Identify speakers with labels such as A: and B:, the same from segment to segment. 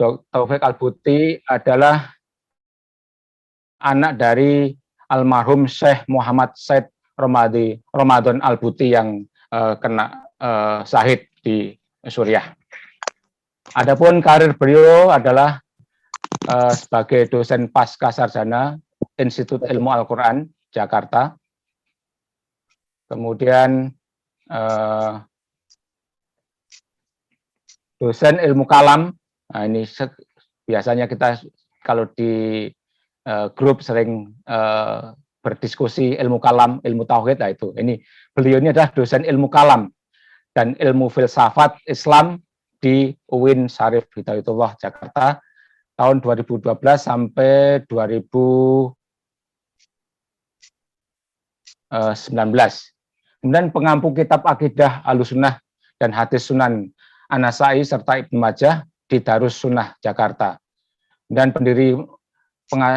A: Taufik Al-Buti adalah anak dari almarhum Syekh Muhammad Said Ramadan Al-Buti yang kena syahid di Suriah. Adapun karir beliau adalah sebagai dosen pasca sarjana Institut Ilmu Al-Quran Jakarta. Kemudian dosen ilmu kalam. Nah, ini biasanya kita kalau di grup sering berdiskusi ilmu kalam, ilmu tauhid. Nah, itu. Ini beliau ini adalah dosen ilmu kalam dan ilmu filsafat Islam di UIN Syarif Hidayatullah Jakarta tahun 2012 sampai 2019. Kemudian pengampu kitab akidah Ahlussunnah dan hadis Sunan An-Nasai serta Ibnu Majah di Darus Sunnah Jakarta. Dan pendiri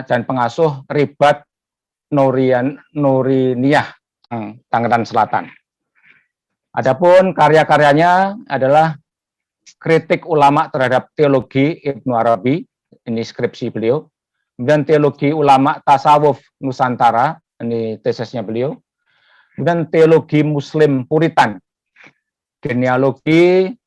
A: dan pengasuh Ribat Nuriniyah Tangerang Selatan. Adapun karya-karyanya adalah kritik ulama terhadap teologi Ibnu Arabi, ini skripsi beliau. Kemudian teologi ulama tasawuf Nusantara, ini tesisnya beliau. Kemudian teologi Muslim Puritan, genealogi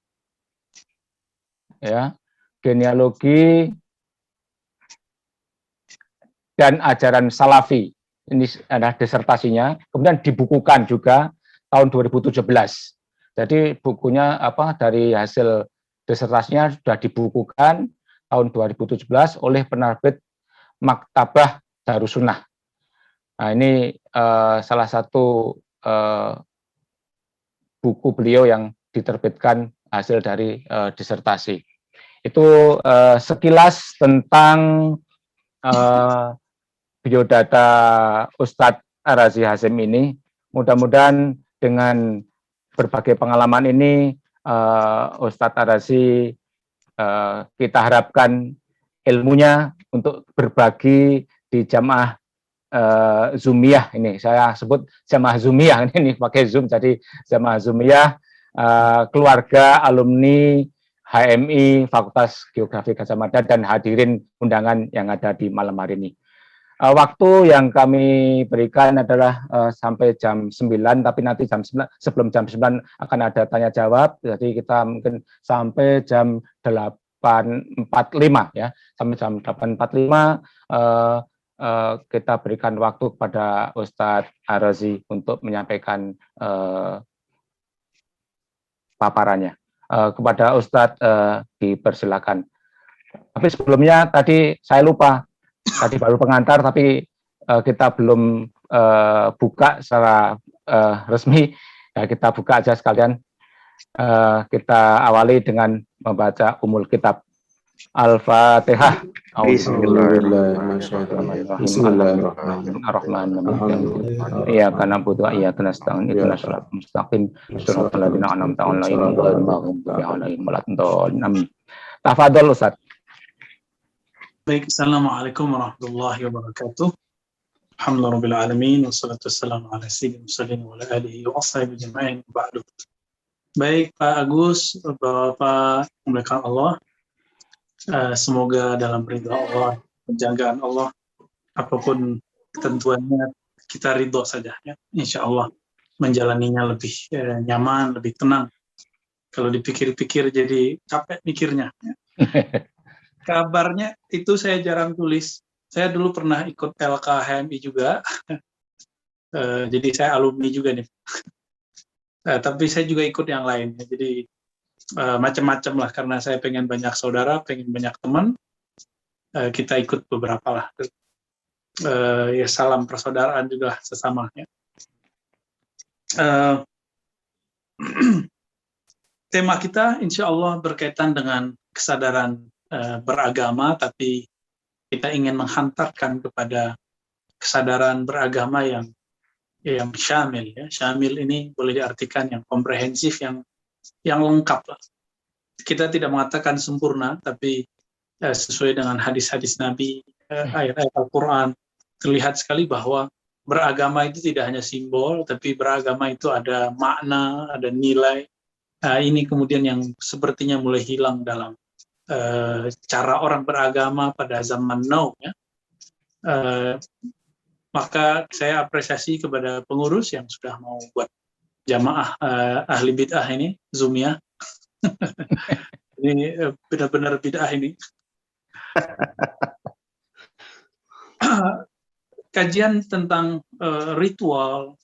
A: dan ajaran Salafi. Ini adalah disertasinya. Kemudian dibukukan juga tahun 2017. Jadi bukunya dari hasil disertasinya sudah dibukukan tahun 2017 oleh penerbit Maktabah Darussunnah. Nah, ini salah satu buku beliau yang diterbitkan hasil dari disertasi. Itu sekilas tentang biodata Ustadz Ar-Razi Hasyim ini. Mudah-mudahan dengan berbagai pengalaman ini Ustadz Ar-Razi kita harapkan ilmunya untuk berbagi di jamaah Zoomiyah ini. Saya sebut jamaah Zoomiyah ini pakai Zoom, jadi jamaah Zoomiyah keluarga alumni HMI Fakultas Geografi Gadjah Mada dan hadirin undangan yang ada di malam hari ini. Waktu yang kami berikan adalah sampai jam 9, tapi nanti sebelum jam 9 akan ada tanya jawab, jadi kita mungkin sampai jam 8.45 ya, sampai jam 8.45 kita berikan waktu kepada Ustadz Ar-Razi untuk menyampaikan paparannya. Kepada Ustadz dipersilakan. Tapi sebelumnya tadi saya lupa. Tadi baru pengantar, tapi kita belum buka secara resmi. Ya, kita buka aja sekalian. Kita awali dengan membaca Ummul Kitab. Al-Fatihah. Bismillahirrahmanirrahim. Iyyaka na'budu wa iyyaka nasta'in. Ihdinas siratal mustaqim. Shiratal ladzina an'amta 'alaihim ghairil maghdubi 'alaihim waladdallin. Amin. Tafadhol Ustaz.
B: Baik, Assalamualaikum warahmatullahi wabarakatuh. Alhamdulillah alamin, wassalatu wassalamu ala sayyidil mursalin wa ala alihi wa ashabihi ajma'in ba'du. Baik, Pak Agus, Bapak dimuliakan Allah, semoga dalam ridha Allah, penjagaan Allah, apapun ketentuannya, kita ridho saja ya. Insya Allah menjalaninya lebih nyaman, lebih tenang. Kalau dipikir-pikir jadi capek mikirnya ya. Kabarnya itu saya jarang tulis. Saya dulu pernah ikut LKHMI juga. Jadi saya alumni juga nih. Tapi saya juga ikut yang lain. Jadi macam-macam lah, karena saya pengen banyak saudara, pengen banyak teman. Kita ikut beberapa lah. Ya salam persaudaraan juga sesama. Ya. Tema kita insya Allah berkaitan dengan kesadaran beragama, tapi kita ingin menghantarkan kepada kesadaran beragama yang syamil ya. Syamil ini boleh diartikan yang komprehensif, yang lengkap lah. Kita tidak mengatakan sempurna, tapi sesuai dengan hadis-hadis Nabi, ayat-ayat Al-Quran, terlihat sekali bahwa beragama itu tidak hanya simbol, tapi beragama itu ada makna, ada nilai. Ini kemudian yang sepertinya mulai hilang dalam cara orang beragama pada zaman now, ya. Maka saya apresiasi kepada pengurus yang sudah mau buat jamaah ahli bid'ah ini, Zoomia. Ini benar-benar bid'ah ini. Kajian tentang ritual,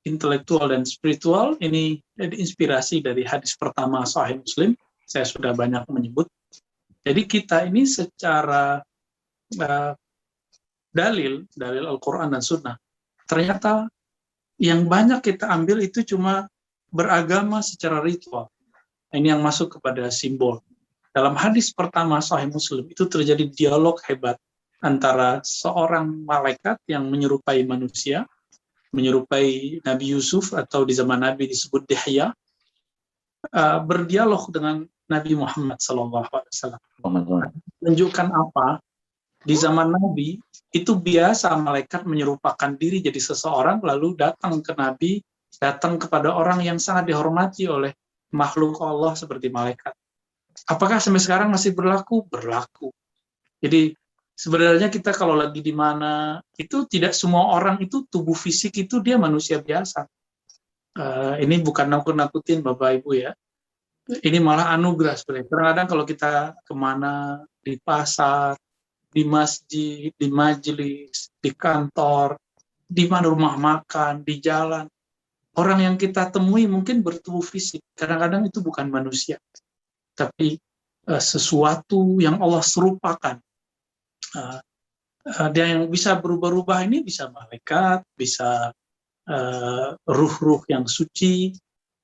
B: intelektual, dan spiritual ini diinspirasi dari hadis pertama Sahih Muslim. Saya sudah banyak menyebut. Jadi kita ini secara dalil Al-Quran dan Sunnah, ternyata yang banyak kita ambil itu cuma beragama secara ritual. Ini yang masuk kepada simbol. Dalam hadis pertama Sahih Muslim itu terjadi dialog hebat antara seorang malaikat yang menyerupai manusia, menyerupai Nabi Yusuf atau di zaman Nabi disebut Dihya, berdialog dengan Nabi Muhammad SAW. Menunjukkan apa? Di zaman Nabi itu biasa malaikat menyerupakan diri jadi seseorang lalu datang ke Nabi, datang kepada orang yang sangat dihormati oleh makhluk Allah seperti malaikat. Apakah sampai sekarang masih berlaku? Berlaku. Jadi sebenarnya kita kalau lagi di mana itu tidak semua orang itu tubuh fisik itu dia manusia biasa. Ini bukan nakut-nakutin Bapak Ibu ya. Ini malah anugerah sebenarnya. Kadang-kadang kalau kita kemana, di pasar, di masjid, di majelis, di kantor, di mana rumah makan, di jalan, orang yang kita temui mungkin bertubuh fisik. Kadang-kadang itu bukan manusia, tapi sesuatu yang Allah serupakan. Dia yang bisa berubah-ubah ini bisa malaikat, bisa ruh-ruh yang suci,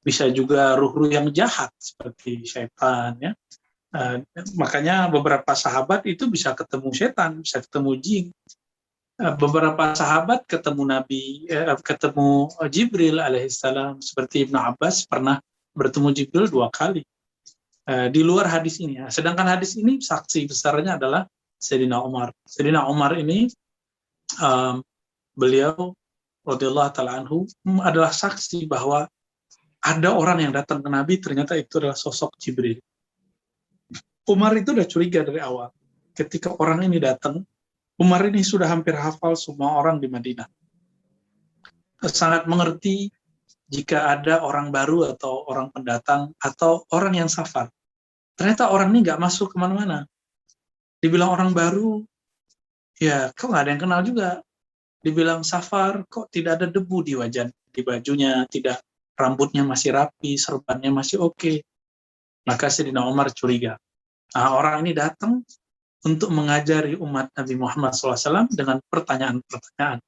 B: bisa juga ruh-ruh yang jahat seperti syaitan, ya. Makanya beberapa sahabat itu bisa ketemu setan, bisa ketemu jin. Beberapa sahabat ketemu ketemu Jibril alaihissalam, seperti Ibnu Abbas pernah bertemu Jibril 2 kali. Di luar hadis ini, ya. Sedangkan hadis ini saksi besarnya adalah Sayyidina Umar. Sayyidina Umar ini beliau radhiyallahu ta'ala anhu adalah saksi bahwa ada orang yang datang ke Nabi, ternyata itu adalah sosok Jibril. Umar itu udah curiga dari awal. Ketika orang ini datang, Umar ini sudah hampir hafal semua orang di Madinah. Sangat mengerti jika ada orang baru atau orang pendatang atau orang yang safar. Ternyata orang ini nggak masuk kemana-mana. Dibilang orang baru, ya kok nggak ada yang kenal juga. Dibilang safar, kok tidak ada debu di wajah, di bajunya, tidak, rambutnya masih rapi, serbannya masih oke. Maka Sayyidina Umar curiga. Nah, orang ini datang untuk mengajari umat Nabi Muhammad SAW dengan pertanyaan-pertanyaan.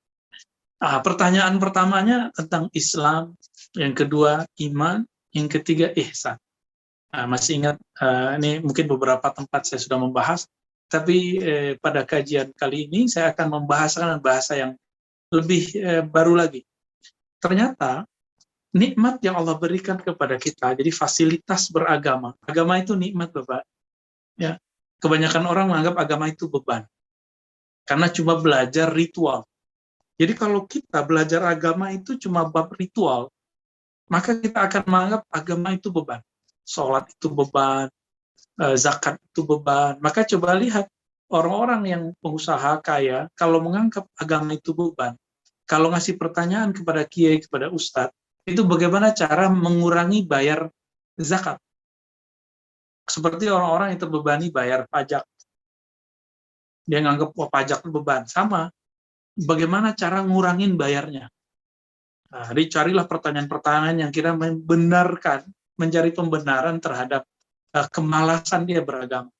B: Nah, pertanyaan pertamanya tentang Islam, yang kedua iman, yang ketiga ihsan. Nah, masih ingat, ini mungkin beberapa tempat saya sudah membahas, tapi pada kajian kali ini saya akan membahaskan bahasa yang lebih baru lagi. Ternyata nikmat yang Allah berikan kepada kita, jadi fasilitas beragama. Agama itu nikmat, Bapak. Ya, kebanyakan orang menganggap agama itu beban. Karena cuma belajar ritual. Jadi kalau kita belajar agama itu cuma bab ritual, maka kita akan menganggap agama itu beban. Sholat itu beban, zakat itu beban. Maka coba lihat orang-orang yang pengusaha kaya, kalau menganggap agama itu beban, kalau ngasih pertanyaan kepada kiai, kepada ustadz, itu bagaimana cara mengurangi bayar zakat. Seperti orang-orang yang terbebani bayar pajak. Dia nganggap, wah pajak itu beban. Sama, bagaimana cara ngurangin bayarnya. Nah, dicarilah pertanyaan-pertanyaan yang kira membenarkan, mencari pembenaran terhadap kemalasan dia beragama.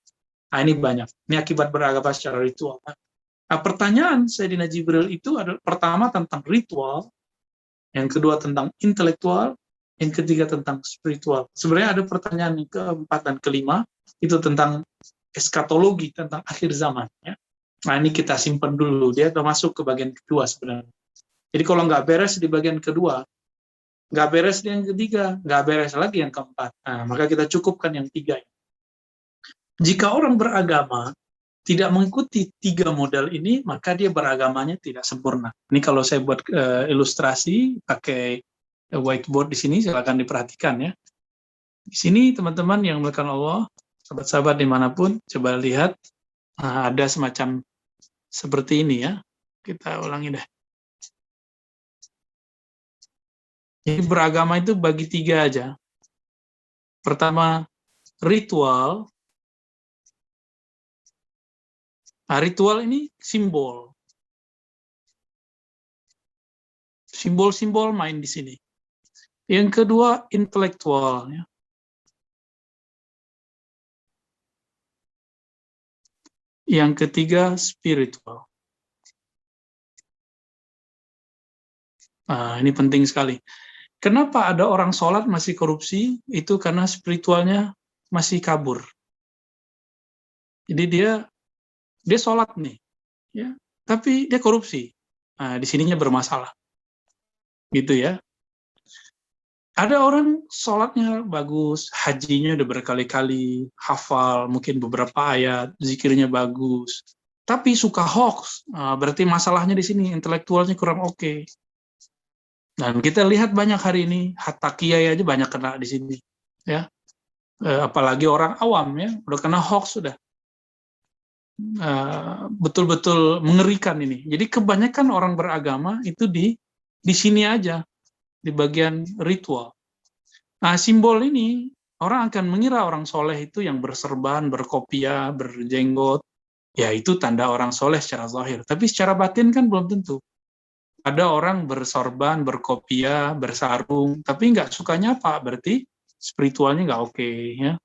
B: Nah, ini banyak. Ini akibat beragama secara ritual. Nah, pertanyaan Sayyidina Jibril itu adalah pertama tentang ritual, yang kedua tentang intelektual, yang ketiga tentang spiritual. Sebenarnya ada pertanyaan yang keempat dan kelima, itu tentang eskatologi, tentang akhir zaman. Ya. Nah, ini kita simpan dulu, dia udah masuk ke bagian kedua sebenarnya. Jadi kalau nggak beres di bagian kedua, nggak beres di yang ketiga, nggak beres lagi yang keempat. Nah, maka kita cukupkan yang 3. Jika orang beragama tidak mengikuti 3 model ini, maka dia beragamanya tidak sempurna. Ini kalau saya buat ilustrasi pakai whiteboard di sini, silakan diperhatikan ya. Di sini teman-teman yang melakukan Allah, Sahabat-sahabat dimanapun, coba lihat, ada semacam seperti ini ya. Kita ulangi deh. Jadi beragama itu bagi 3 aja. Pertama, ritual. Nah, ritual ini simbol. Simbol-simbol main di sini. Yang kedua, intelektual. Ya. Yang ketiga, spiritual. Nah, ini penting sekali. Kenapa ada orang sholat masih korupsi? Itu karena spiritualnya masih kabur. Jadi dia sholat nih, ya, tapi dia korupsi. Nah, di sininya bermasalah. Gitu ya. Ada orang sholatnya bagus, hajinya udah berkali-kali, hafal mungkin beberapa ayat, zikirnya bagus, tapi suka hoax. Nah, berarti masalahnya di sini, intelektualnya kurang oke. Dan kita lihat banyak hari ini, hatta kiai aja banyak kena di sini. Ya. Apalagi orang awam ya, udah kena hoax sudah. Betul-betul mengerikan ini. Jadi kebanyakan orang beragama itu di sini aja, di bagian ritual. Nah, simbol ini, orang akan mengira orang soleh itu yang berserban, berkopiah, berjenggot, ya itu tanda orang soleh secara zahir. Tapi secara batin kan belum tentu. Ada orang bersorban, berkopiah, bersarung, tapi nggak suka nyapa, berarti spiritualnya nggak oke. Ya.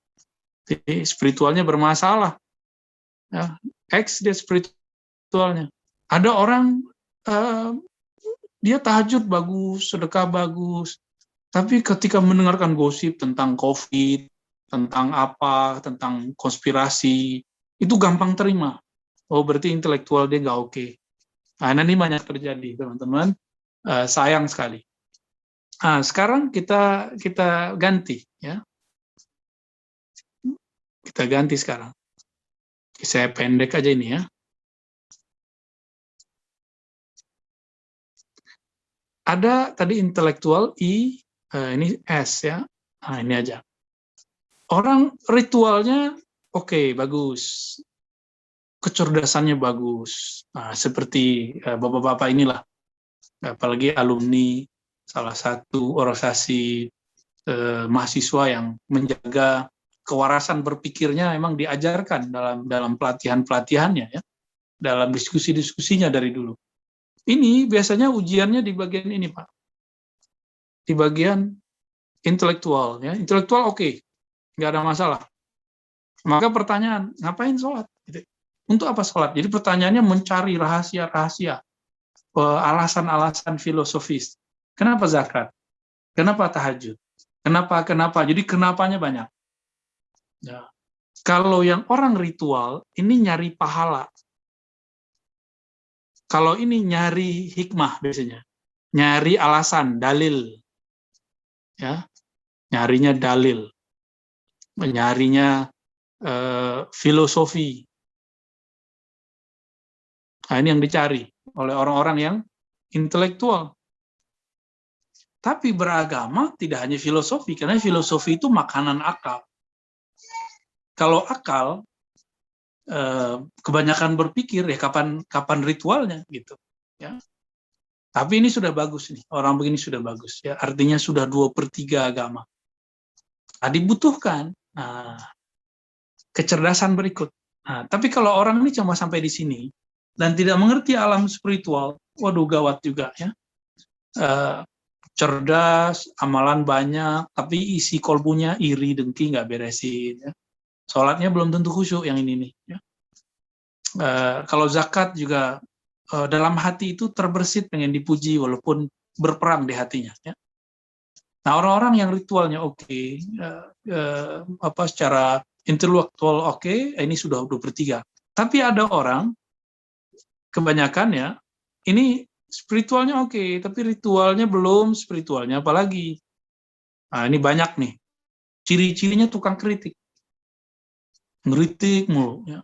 B: Jadi spiritualnya bermasalah. Ya. Dia spiritualnya. Ada orang, dia tahajud bagus, sedekah bagus, tapi ketika mendengarkan gosip tentang COVID, tentang apa, tentang konspirasi, itu gampang terima. Oh, berarti intelektual dia nggak oke. Nah, ini banyak terjadi, teman-teman. Sayang sekali. Nah, sekarang kita ganti, ya. Kita ganti sekarang. Saya pendek aja ini, ya. Ada tadi intelektual, ini S, ya. Nah, ini aja. Orang ritualnya oke, bagus. Kecerdasannya bagus. Nah, seperti bapak-bapak inilah. Apalagi alumni salah satu organisasi mahasiswa yang menjaga kewarasan berpikirnya memang diajarkan dalam pelatihan-pelatihannya, ya. Dalam diskusi-diskusinya dari dulu. Ini biasanya ujiannya di bagian ini, Pak. Di bagian intelektual, ya. Intelektual oke, nggak ada masalah. Maka pertanyaan, ngapain sholat? Gitu. Untuk apa sholat? Jadi pertanyaannya mencari rahasia-rahasia, alasan-alasan filosofis. Kenapa zakat? Kenapa tahajud? Kenapa? Jadi kenapanya banyak. Ya. Kalau yang orang ritual, ini nyari pahala. Kalau ini nyari hikmah biasanya. Nyari alasan, dalil. Ya. Nyarinya dalil. Nyarinya filosofi. Nah, ini yang dicari oleh orang-orang yang intelektual. Tapi beragama tidak hanya filosofi, karena filosofi itu makanan akal. Kalau akal, kebanyakan berpikir, ya kapan ritualnya, gitu. Ya. Tapi ini sudah bagus nih, orang begini sudah bagus. Ya. Artinya sudah 2/3 agama. Nah, dibutuhkan kecerdasan berikut. Nah, tapi kalau orang ini cuma sampai di sini, dan tidak mengerti alam spiritual, waduh gawat juga, ya. Cerdas, amalan banyak, tapi isi kolbunya iri, dengki, nggak beresin. Ya. Sholatnya belum tentu khusyuk yang ini nih. Ya. Kalau zakat juga dalam hati itu terbersit, pengen dipuji walaupun berperang di hatinya. Ya. Nah, orang-orang yang ritualnya oke, secara intelektual oke, ini sudah 2/3. Tapi ada orang, kebanyakan ya, ini spiritualnya oke, tapi ritualnya belum, spiritualnya apalagi. Nah, ini banyak nih. Ciri-cirinya tukang kritik. Ngeritik mulu. Ya.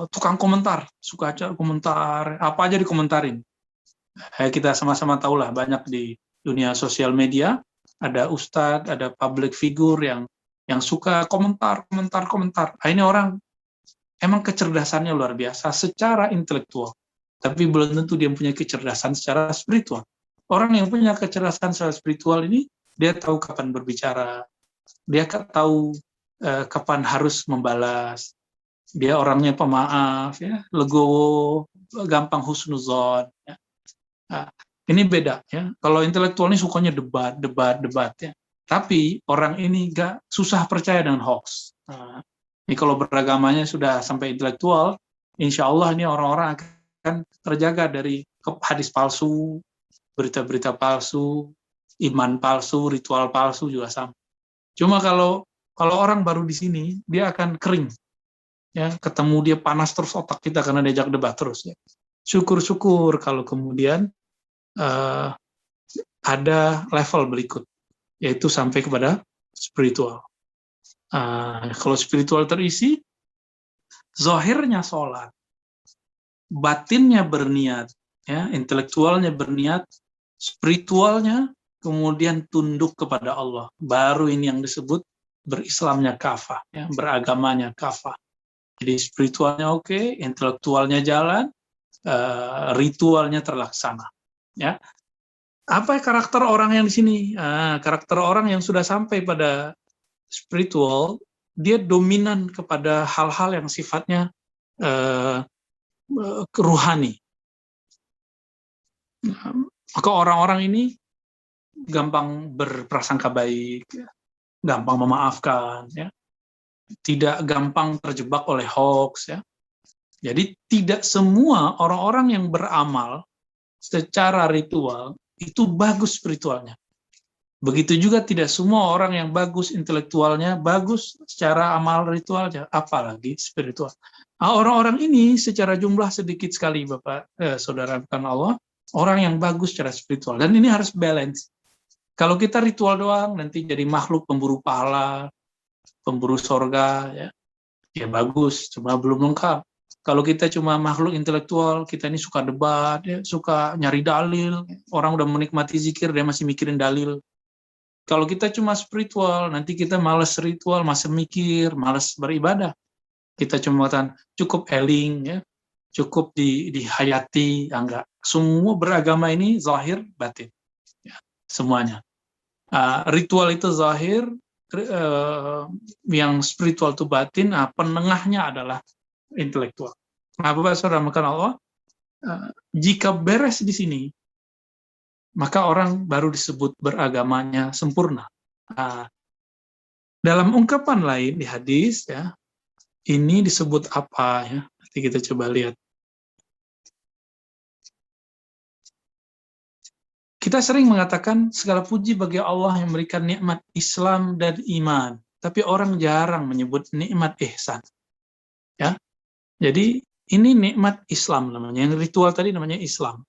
B: Tukang komentar. Suka aja komentar. Apa aja dikomentarin. Kita sama-sama tahulah banyak di dunia sosial media. Ada ustadz, ada public figure yang yang suka komentar. Ini orang emang kecerdasannya luar biasa secara intelektual, tapi belum tentu dia punya kecerdasan secara spiritual. Orang yang punya kecerdasan secara spiritual ini, dia tahu kapan berbicara, dia tahu kapan harus membalas, dia orangnya pemaaf, ya, legowo, gampang husnuzon. Ya. Nah, ini beda, ya. Kalau intelektual ini sukanya debat, ya. Tapi orang ini gak susah percaya dengan hoax. Nah, ini kalau beragamanya sudah sampai intelektual, insya Allah ini orang-orang akan terjaga dari hadis palsu, berita-berita palsu, iman palsu, ritual palsu juga sama. Cuma kalau orang baru di sini, dia akan kering. Ya, ketemu dia panas terus otak kita karena diajak debat terus. Ya. Syukur-syukur kalau kemudian ada level berikut, yaitu sampai kepada spiritual. Kalau spiritual terisi, zahirnya sholat, batinnya berniat, ya, intelektualnya berniat, spiritualnya kemudian tunduk kepada Allah. Baru ini yang disebut berislamnya kafah, ya, beragamanya kafah. Jadi spiritualnya oke, intelektualnya jalan, ritualnya terlaksana. Ya, apa karakter orang yang di sini? Karakter orang yang sudah sampai pada spiritual, dia dominan kepada hal-hal yang sifatnya ruhani. Maka orang-orang ini gampang berprasangka baik, gampang memaafkan, ya, tidak gampang terjebak oleh hoax, ya. Jadi tidak semua orang-orang yang beramal secara ritual itu bagus spiritualnya. Begitu juga tidak semua orang yang bagus intelektualnya bagus secara amal ritualnya, apalagi spiritual. Orang-orang ini secara jumlah sedikit sekali, Bapak, Saudara bukan Allah, orang yang bagus secara spiritual. Dan ini harus balance. Kalau kita ritual doang, nanti jadi makhluk pemburu pahala, pemburu sorga, ya bagus, cuma belum lengkap. Kalau kita cuma makhluk intelektual, kita ini suka debat, ya, suka nyari dalil, orang udah menikmati zikir, dia masih mikirin dalil. Kalau kita cuma spiritual, nanti kita malas ritual, masih mikir, malas beribadah. Kita cuma cukup eling, ya, cukup dihayati, enggak. Semua beragama ini zahir, batin, ya, semuanya. Ritual itu zahir, yang spiritual itu batin, penengahnya adalah intelektual. Nah, Bapak Saudara makan Allah, jika beres di sini, maka orang baru disebut beragamanya sempurna. Dalam ungkapan lain di hadis, ya, ini disebut apa, ya? Nanti kita coba lihat. Kita sering mengatakan segala puji bagi Allah yang memberikan nikmat Islam dan iman, tapi orang jarang menyebut nikmat ihsan. Ya, jadi ini nikmat Islam namanya, yang ritual tadi namanya Islam.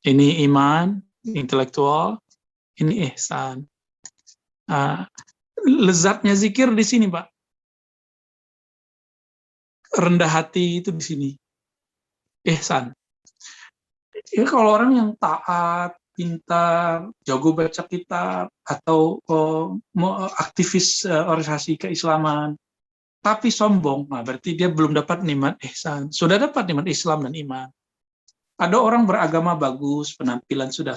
B: Ini iman, intelektual, ini ihsan. Lezatnya zikir di sini, Pak. Rendah hati itu di sini. Ihsan. Ya, kalau orang yang taat, pintar, jago baca kitab, atau aktivis organisasi keislaman, tapi sombong, nah berarti dia belum dapat nikmat ihsan. Sudah dapat nikmat Islam dan iman. Ada orang beragama bagus, penampilan sudah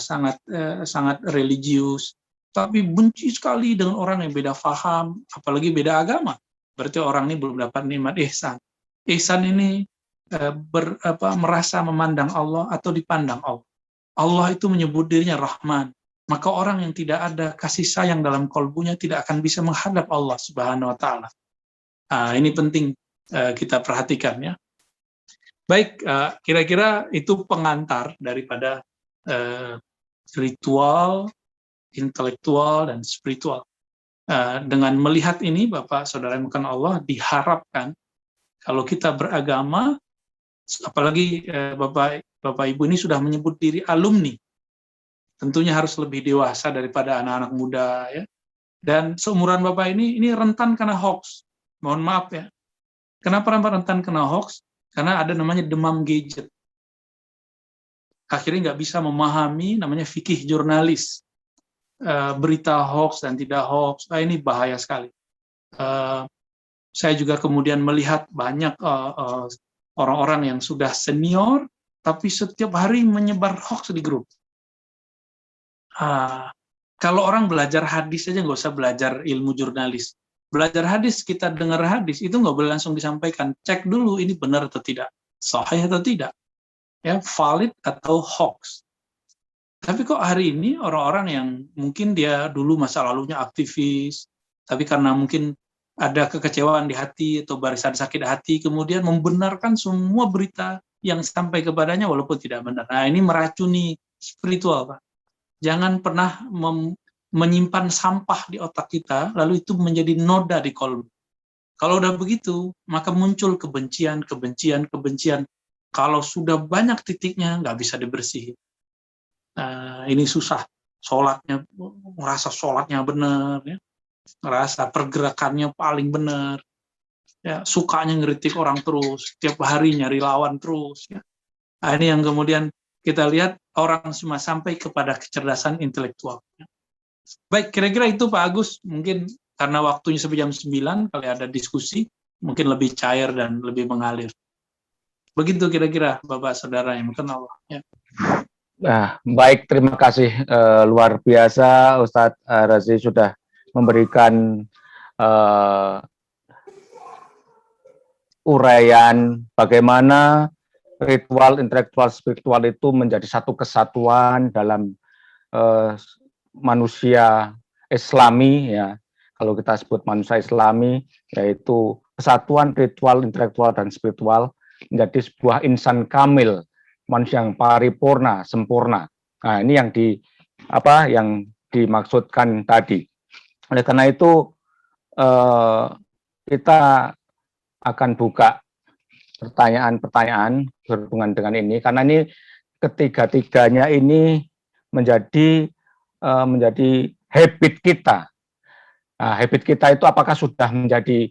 B: sangat religius, tapi benci sekali dengan orang yang beda faham, apalagi beda agama. Berarti orang ini belum dapat nikmat ihsan. Ihsan ini merasa memandang Allah atau dipandang Allah. Allah itu menyebut dirinya Rahman. Maka orang yang tidak ada kasih sayang dalam kalbunya tidak akan bisa menghadap Allah Subhanahu wa Ta'ala. Ini penting kita perhatikan, ya. Baik, kira-kira itu pengantar daripada ritual, intelektual, dan spiritual. Dengan melihat ini, Bapak Saudara yang bukan Allah, diharapkan kalau kita beragama, apalagi Bapak Ibu ini sudah menyebut diri alumni, tentunya harus lebih dewasa daripada anak-anak muda, ya. Dan seumuran Bapak ini rentan kena hoax. Mohon maaf, ya. Kenapa rentan kena hoax? Karena ada namanya demam gadget. Akhirnya nggak bisa memahami namanya fikih jurnalis. berita hoax dan tidak hoax, ini bahaya sekali. Saya juga kemudian melihat banyak orang-orang yang sudah senior, tapi setiap hari menyebar hoax di grup. Kalau orang belajar hadis aja nggak usah belajar ilmu jurnalis. Belajar hadis, kita dengar hadis, itu nggak boleh langsung disampaikan. Cek dulu ini benar atau tidak, sahih atau tidak, ya, valid atau hoax. Tapi kok hari ini orang-orang yang mungkin dia dulu masa lalunya aktivis, tapi karena mungkin ada kekecewaan di hati atau barisan sakit hati, kemudian membenarkan semua berita yang sampai kepadanya walaupun tidak benar. Nah, ini meracuni spiritual, Pak. Jangan pernah menyimpan sampah di otak kita, lalu itu menjadi noda di kolbu. Kalau udah begitu, maka muncul kebencian. Kalau sudah banyak titiknya, nggak bisa dibersihin. Ini susah. Sholatnya, merasa sholatnya benar, ya. Merasa pergerakannya paling benar. Ya, sukanya ngeritik orang terus, tiap hari nyari lawan terus. Ya. Nah, ini yang kemudian kita lihat orang semua sampai kepada kecerdasan intelektual. Baik, kira-kira itu Pak Agus, mungkin karena waktunya sampai jam 9, kali ada diskusi, mungkin lebih cair dan lebih mengalir. Begitu kira-kira Bapak Saudara yang mungkin Allah. Ya.
A: Nah, baik, terima kasih luar biasa Ustadz Razi sudah memberikan uraian bagaimana ritual intelektual spiritual itu menjadi satu kesatuan dalam manusia Islami, ya. Kalau kita sebut manusia Islami, yaitu kesatuan ritual intelektual dan spiritual menjadi sebuah insan kamil, manusia yang paripurna, sempurna. Nah, ini yang dimaksudkan tadi. Oleh karena itu kita akan buka pertanyaan-pertanyaan berhubungan dengan ini, karena ini ketiga-tiganya ini menjadi habit kita. Nah, habit kita itu apakah sudah menjadi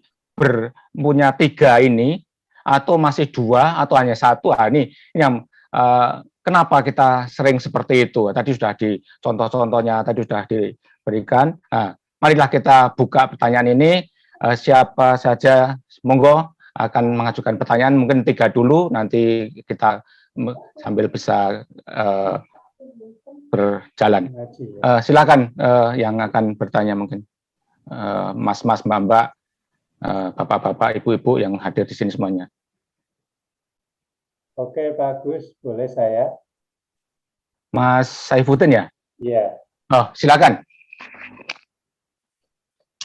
A: punya tiga ini, atau masih dua, atau hanya satu? Nah, ini yang kenapa kita sering seperti itu? Tadi sudah di contoh-contohnya tadi sudah diberikan. Nah, marilah kita buka pertanyaan ini. Siapa saja, monggo akan mengajukan pertanyaan, mungkin 3 dulu, nanti kita sambil bisa berjalan. Silakan yang akan bertanya, mungkin mas-mas, mbak-mbak, bapak-bapak, ibu-ibu yang hadir di sini semuanya.
C: Oke, Pak Agus, boleh saya?
A: Mas Saifuddin ya?
C: Iya.
A: Oh, silakan.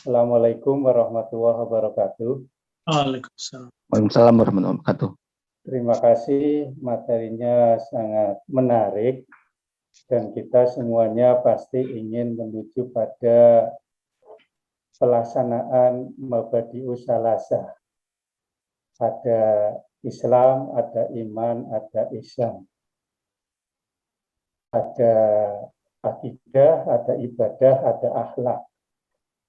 C: Assalamualaikum warahmatullahi wabarakatuh.
B: Waalaikumsalam.
A: Waalaikumsalam warahmatullahi wabarakatuh.
C: Terima kasih, materinya sangat menarik dan kita semuanya pasti ingin menuju pada pelaksanaan Mabadi'us Salasah. Ada Islam, ada iman, ada ihsan. Ada akidah, ada ibadah, ada akhlak.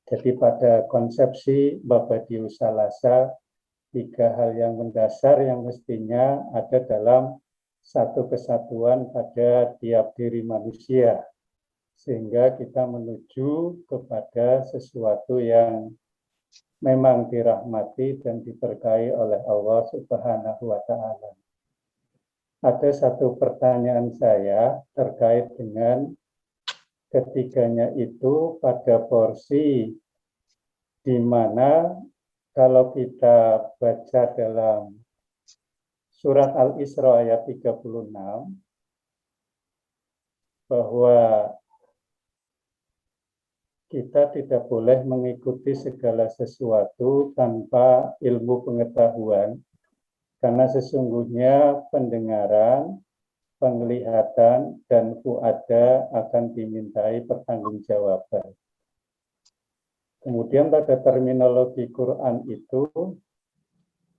C: Jadi pada konsepsi Mabadi'us Salasah, 3 hal yang mendasar yang mestinya ada dalam satu kesatuan pada tiap diri manusia. Sehingga kita menuju kepada sesuatu yang memang dirahmati dan diberkahi oleh Allah Subhanahu wa Ta'ala. Ada satu pertanyaan saya terkait dengan ketiganya itu pada porsi di mana kalau kita baca dalam surat Al-Isra ayat 36 bahwa kita tidak boleh mengikuti segala sesuatu tanpa ilmu pengetahuan, karena sesungguhnya pendengaran, penglihatan, dan fuada akan dimintai pertanggungjawaban. Kemudian pada terminologi Quran itu,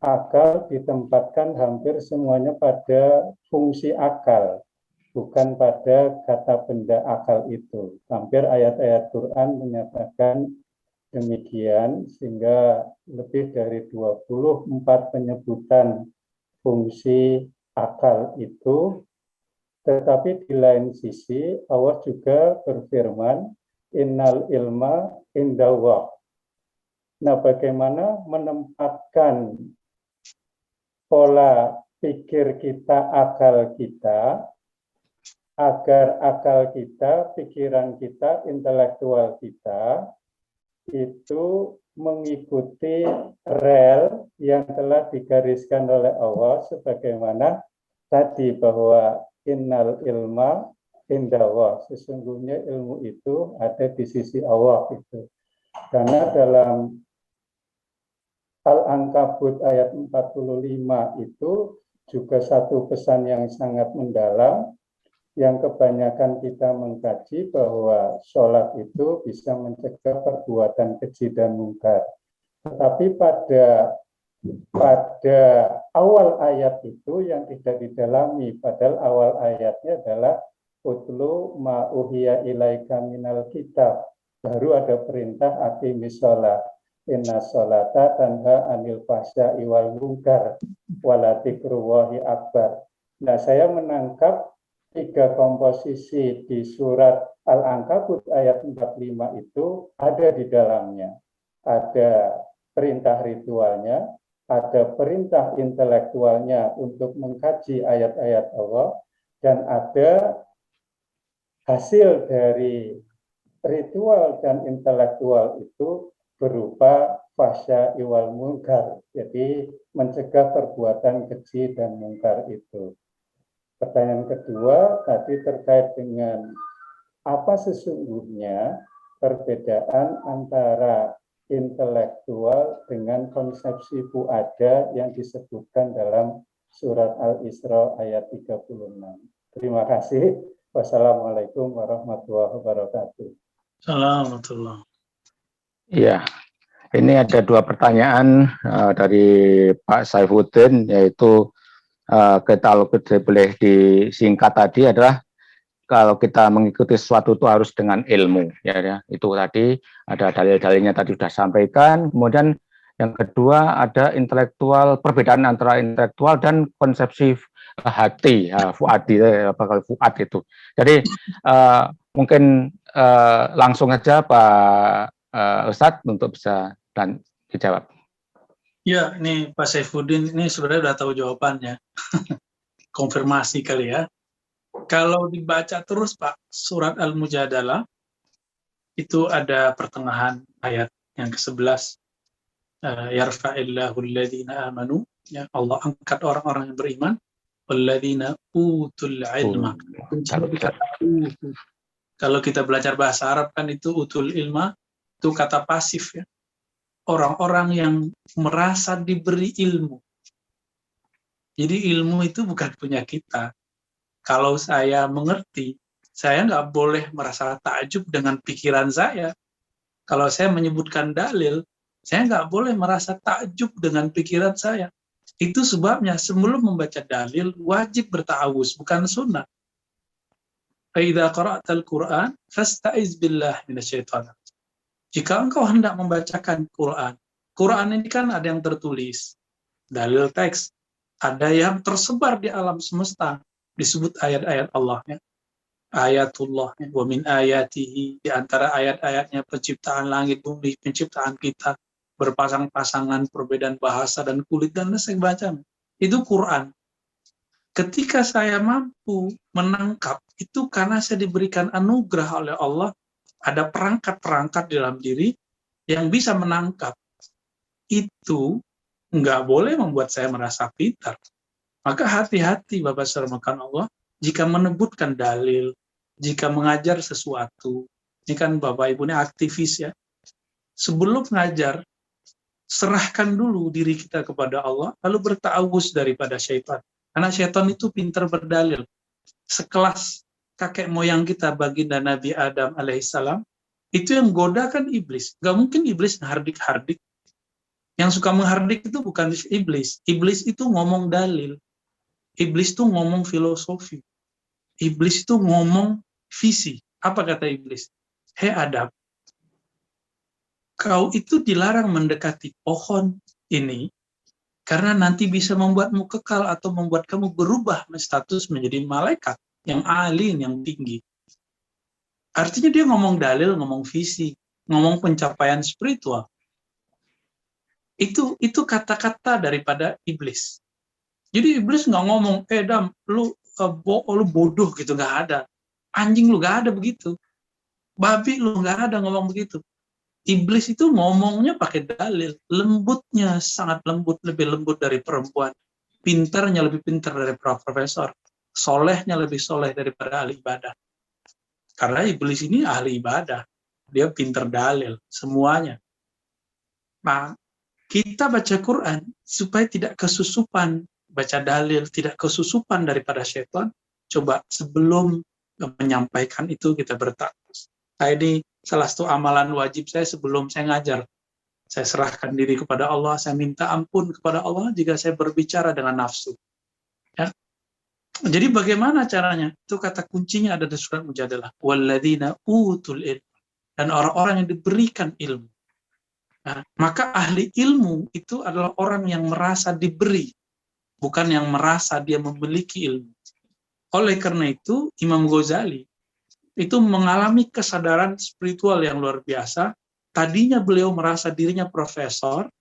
C: akal ditempatkan hampir semuanya pada fungsi akal, bukan pada kata benda akal itu. Hampir ayat-ayat Quran menyatakan demikian, sehingga lebih dari 24 penyebutan fungsi akal itu. Tetapi di lain sisi Allah juga berfirman innal ilma indallah. Nah, bagaimana menempatkan pola pikir kita, akal kita, agar akal kita, pikiran kita, intelektual kita itu mengikuti rel yang telah digariskan oleh Allah, sebagaimana tadi bahwa innal ilma indallah, sesungguhnya ilmu itu ada di sisi Allah itu. Karena dalam Al-Ankabut ayat 45 itu juga satu pesan yang sangat mendalam, yang kebanyakan kita mengkaji bahwa sholat itu bisa mencegah perbuatan keji dan mungkar. Tetapi pada awal ayat itu yang tidak didalami, padahal awal ayatnya adalah utlu ma uhiya ilaika minal kitab. Baru ada perintah aqimis sholat. Inna sholata tanha anil fahsya'i wal munkar wala dzikrullahi akbar. Nah, saya menangkap 3 komposisi di surat Al-Ankabut ayat 45 itu ada di dalamnya. Ada perintah ritualnya, ada perintah intelektualnya untuk mengkaji ayat-ayat Allah, dan ada hasil dari ritual dan intelektual itu berupa fahsya iwal munkar, jadi mencegah perbuatan keji dan mungkar itu. Pertanyaan kedua tadi terkait dengan apa sesungguhnya perbedaan antara intelektual dengan konsepsi fu'ada yang disebutkan dalam surat Al-Isra ayat 36. Terima kasih. Wassalamualaikum warahmatullahi wabarakatuh.
B: Assalamualaikum.
A: Iya, ini ada 2 pertanyaan dari Pak Saifuddin, yaitu kalau boleh disingkat tadi adalah kalau kita mengikuti sesuatu itu harus dengan ilmu, ya. Itu tadi ada dalil-dalilnya tadi sudah sampaikan. Kemudian yang kedua ada intelektual, perbedaan antara intelektual dan konsepsi hati, fuadi, bakal fuad itu. Jadi mungkin langsung aja Pak Ustadz untuk bisa dan dijawab.
B: Ya, ini Pak Saifuddin ini sebenarnya udah tahu jawabannya. Konfirmasi kali ya. Kalau dibaca terus Pak, surat Al-Mujadalah itu ada pertengahan ayat yang ke-11. Yarfa'illahu alladhina amanu, ya, Allah angkat orang-orang yang beriman, walladhina utul ilma. Kalau kita belajar bahasa Arab kan itu utul ilma, itu kata pasif ya. Orang-orang yang merasa diberi ilmu. Jadi ilmu itu bukan punya kita. Kalau saya mengerti, saya nggak boleh merasa takjub dengan pikiran saya. Kalau saya menyebutkan dalil, saya nggak boleh merasa takjub dengan pikiran saya. Itu sebabnya sebelum membaca dalil, wajib berta'awuz, bukan sunnah. Fa'idha qara'tal Qur'an, fasta'iz billah minasyaitan. Jika engkau hendak membacakan Quran, Quran ini kan ada yang tertulis, dalil teks, ada yang tersebar di alam semesta, disebut ayat-ayat Allah, ya. Ayatullah, ya. Wa min ayatihi, di antara ayat-ayatnya penciptaan langit bumi, penciptaan kita, berpasang-pasangan, perbedaan bahasa dan kulit dan sebagainya. Itu Quran. Ketika saya mampu menangkap, itu karena saya diberikan anugerah oleh Allah, ada perangkat-perangkat di dalam diri yang bisa menangkap. Itu nggak boleh membuat saya merasa pintar. Maka hati-hati Bapak Saudara Allah, jika menyebutkan dalil, jika mengajar sesuatu, ini kan Bapak Ibu ini aktivis ya, sebelum mengajar, serahkan dulu diri kita kepada Allah, lalu berta'awuz daripada syaitan. Karena syaitan itu pintar berdalil. Sekelas kakek moyang kita, baginda Nabi Adam alaihissalam, itu yang goda kan iblis. Gak mungkin iblis hardik-hardik. Yang suka menghardik itu bukan iblis. Iblis itu ngomong dalil. Iblis itu ngomong filosofi. Iblis itu ngomong visi. Apa kata iblis? Hei Adam, kau itu dilarang mendekati pohon ini karena nanti bisa membuatmu kekal atau membuat kamu berubah status menjadi malaikat yang alin, yang tinggi. Artinya dia ngomong dalil, ngomong visi, ngomong pencapaian spiritual. Itu kata-kata daripada iblis. Jadi iblis nggak ngomong, Dam, lu bodoh gitu, nggak ada. Anjing lu nggak ada begitu. Babi lu nggak ada ngomong begitu. Iblis itu ngomongnya pakai dalil, lembutnya sangat lembut, lebih lembut dari perempuan. Pintarnya lebih pintar dari profesor. Solehnya lebih soleh daripada ahli ibadah. Karena iblis ini ahli ibadah. Dia pintar dalil, semuanya. Nah, kita baca Quran supaya tidak kesusupan, baca dalil, tidak kesusupan daripada syaitan. Coba sebelum menyampaikan itu kita bertakwa. Nah, ini salah satu amalan wajib saya sebelum saya ngajar. Saya serahkan diri kepada Allah, saya minta ampun kepada Allah jika saya berbicara dengan nafsu. Ya. Jadi bagaimana caranya? Itu kata kuncinya ada di surat Mujadalah. Walladzina utul ilm. Dan orang-orang yang diberikan ilmu. Nah, maka ahli ilmu itu adalah orang yang merasa diberi, bukan yang merasa dia memiliki ilmu. Oleh karena itu, Imam Ghazali itu mengalami kesadaran spiritual yang luar biasa. Tadinya beliau merasa dirinya profesor,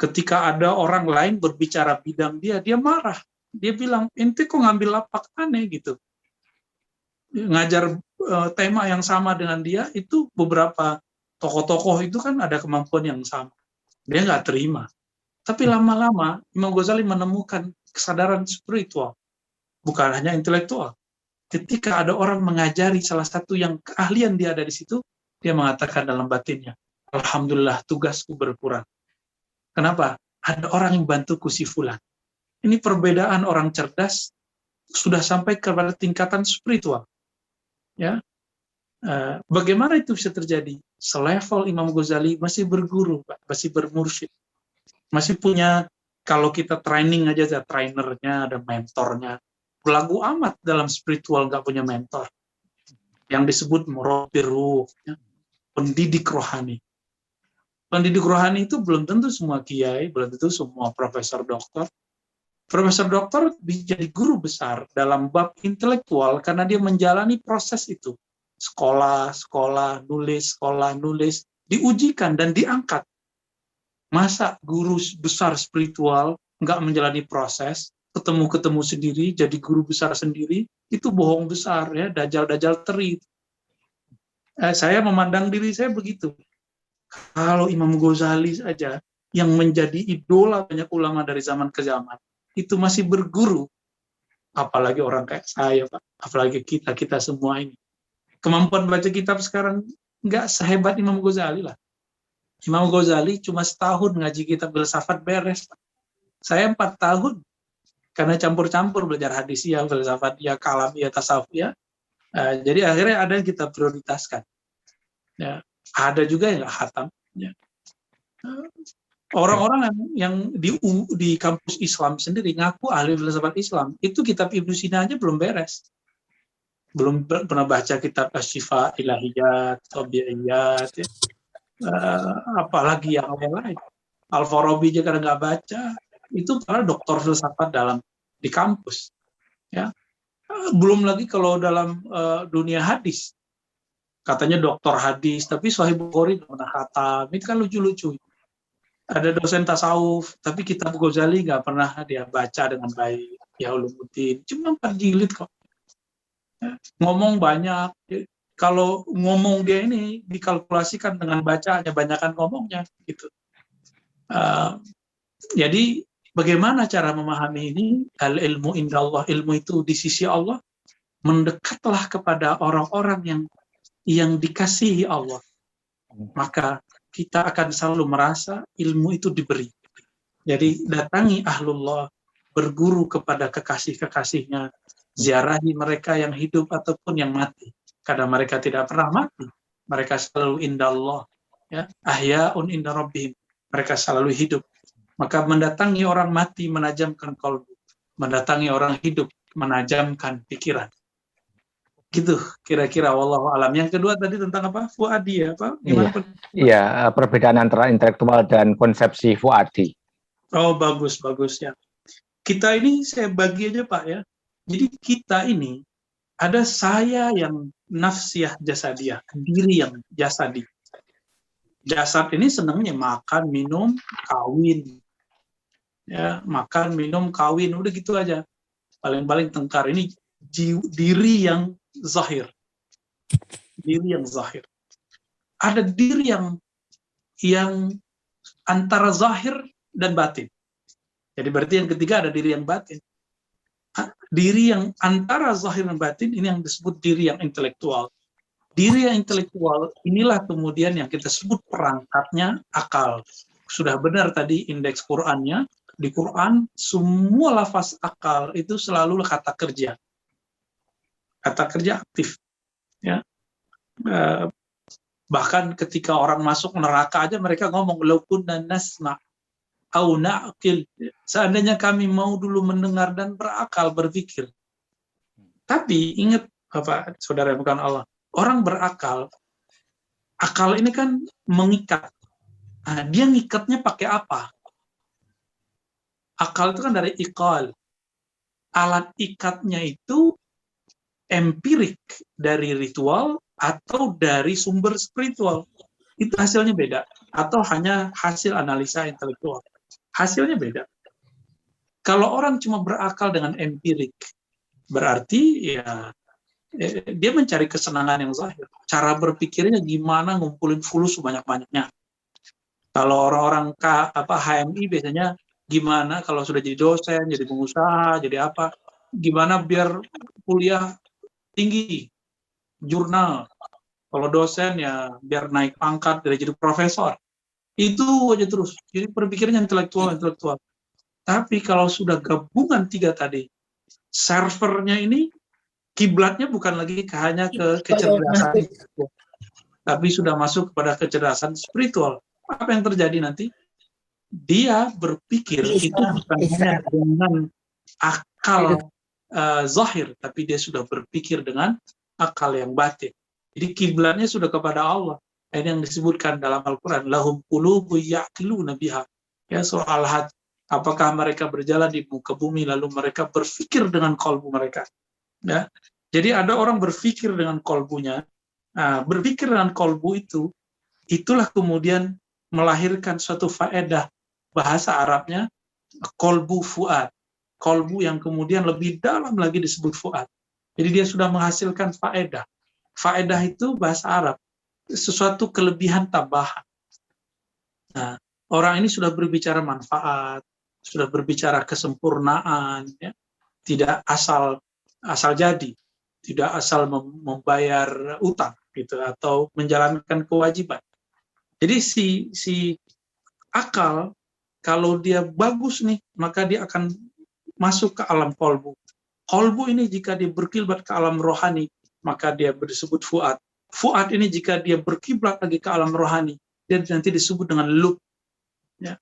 B: ketika ada orang lain berbicara bidang dia marah. Dia bilang, ente kok ngambil lapak aneh gitu. Ngajar tema yang sama dengan dia, itu beberapa tokoh-tokoh itu kan ada kemampuan yang sama. Dia nggak terima. Tapi lama-lama Imam Ghazali menemukan kesadaran spiritual, bukan hanya intelektual. Ketika ada orang mengajari salah satu yang keahlian dia ada di situ, dia mengatakan dalam batinnya, Alhamdulillah tugasku berkurang. Kenapa? Ada orang yang bantuku si fulan. Ini perbedaan orang cerdas sudah sampai kepada tingkatan spiritual. Ya, bagaimana itu bisa terjadi? Selevel Imam Ghazali masih berguru, Pak, masih bermursyid, masih punya. Kalau kita training aja, ada trainernya, ada mentornya. Belagu amat dalam spiritual nggak punya mentor. Yang disebut murabbi ruh, ya, pendidik rohani. Pendidik rohani itu belum tentu semua kiai, belum tentu semua profesor doktor. Profesor doktor bisa jadi guru besar dalam bab intelektual karena dia menjalani proses itu. Sekolah, nulis, diujikan dan diangkat. Masa guru besar spiritual nggak menjalani proses, ketemu sendiri, jadi guru besar sendiri, itu bohong besar, ya, dajal teri. Saya memandang diri saya begitu. Kalau Imam Ghazali saja yang menjadi idola banyak ulama dari zaman ke zaman, itu masih berguru, apalagi orang kayak saya, Pak, apalagi kita semua ini. Kemampuan baca kitab sekarang nggak sehebat Imam Ghazali lah. Imam Ghazali cuma setahun ngaji kitab filsafat beres. Saya 4 tahun, karena campur-campur belajar hadis ya, filsafat ya, kalam ya, tasawuf ya. Jadi akhirnya ada yang kita prioritaskan. Ya, ada juga yang nggak khatam. Ya. Orang-orang yang di kampus Islam sendiri ngaku ahli filsafat Islam, itu kitab Ibnu Sina aja belum beres. Belum pernah baca kitab Asy-Syifa Ilahiyat, Tabi'iyat, ya. Apalagi yang lain. Al-Farabi aja karena nggak baca, itu karena doktor filsafat di kampus. Ya. Belum lagi kalau dalam dunia hadis, katanya doktor hadis, tapi Sahih Bukhari nggak pernah khatam. Itu kan lucu-lucu. Ada dosen tasawuf, tapi kitab Ghazali nggak pernah dia baca dengan baik. Ya Ulumuddin, cuma 4 jilid kok. Ya, ngomong banyak. Kalau ngomong dia ini dikalkulasikan dengan bacaannya, banyakan ngomongnya gitu. Jadi bagaimana cara memahami ini? Al-ilmu indallah, ilmu itu di sisi Allah. Mendekatlah kepada orang-orang yang dikasihi Allah. Maka kita akan selalu merasa ilmu itu diberi. Jadi datangi ahlullah, berguru kepada kekasih-kekasihnya, ziarahi mereka yang hidup ataupun yang mati. Karena mereka tidak pernah mati. Mereka selalu indallah. Ya, ahya'un inda rabbihim. Mereka selalu hidup. Maka mendatangi orang mati menajamkan qalbu. Mendatangi orang hidup menajamkan pikiran. Gitu kira-kira wallahu alam. Yang kedua tadi tentang apa? Fuadi ya, Pak? Gimana?
A: Iya, perbedaan antara intelektual dan konsepsi fuadi.
B: Oh, bagus ya. Kita ini saya bagi aja, Pak, ya. Jadi kita ini ada saya yang nafsiyah jasadiyah, diri yang jasadi. Jasad ini senangnya makan, minum, kawin. Ya, makan, minum, kawin, udah gitu aja. Paling-paling tengkar. Ini diri yang zahir. Diri yang zahir. Ada diri yang antara zahir dan batin. Jadi berarti yang ketiga ada diri yang batin. Diri yang antara zahir dan batin ini yang disebut diri yang intelektual. Diri yang intelektual inilah kemudian yang kita sebut perangkatnya akal. Sudah benar tadi indeks Qur'annya. Di Quran semua lafaz akal itu selalu kata kerja. Kata kerja aktif. Ya. Bahkan ketika orang masuk neraka aja mereka ngomong law kunna nasma' au na'qil. Seandainya kami mau dulu mendengar dan berakal, berpikir. Tapi ingat Bapak, Saudara bukan Allah, orang berakal, akal ini kan mengikat. Nah, dia ngikatnya pakai apa? Akal itu kan dari ikal. Alat ikatnya itu empirik dari ritual atau dari sumber spiritual. Itu hasilnya beda. Atau hanya hasil analisa intelektual. Hasilnya beda. Kalau orang cuma berakal dengan empirik, berarti ya dia mencari kesenangan yang zahir. Cara berpikirnya gimana ngumpulin fulus sebanyak-banyaknya. Kalau orang-orang HMI biasanya gimana kalau sudah jadi dosen, jadi pengusaha, jadi apa, gimana biar kuliah tinggi, jurnal. Kalau dosen ya biar naik pangkat dari jadi profesor. Itu aja terus. Jadi berpikirnya intelektual. Tapi kalau sudah gabungan tiga tadi, servernya ini kiblatnya bukan lagi hanya ke kecerdasan, tapi sudah masuk kepada kecerdasan spiritual. Apa yang terjadi nanti? Dia berpikir itu bukan hanya dengan akal zahir, tapi dia sudah berpikir dengan akal yang batin. Jadi kiblatnya sudah kepada Allah. Ini yang disebutkan dalam Al-Quran, lahum qulubu ya'qiluna biha. Ya, soal hati. Apakah mereka berjalan di muka bumi lalu mereka berpikir dengan kalbu mereka? Ya. Jadi ada orang berpikir dengan kalbunya. Nah, berpikir dengan kalbu itulah kemudian melahirkan suatu faedah. Bahasa Arabnya kalbu fuad. Kalbu yang kemudian lebih dalam lagi disebut fuad. Jadi dia sudah menghasilkan faedah. Faedah itu bahasa Arab. Sesuatu kelebihan tambahan. Nah, orang ini sudah berbicara manfaat, sudah berbicara kesempurnaan, ya. Tidak asal jadi, tidak asal membayar utang gitu atau menjalankan kewajiban. Jadi si akal kalau dia bagus nih, maka dia akan masuk ke alam kolbu. Kolbu ini jika dia berkiblat ke alam rohani, maka dia disebut fuad. Fuad ini jika dia berkiblat lagi ke alam rohani, dia nanti disebut dengan lub. Ya.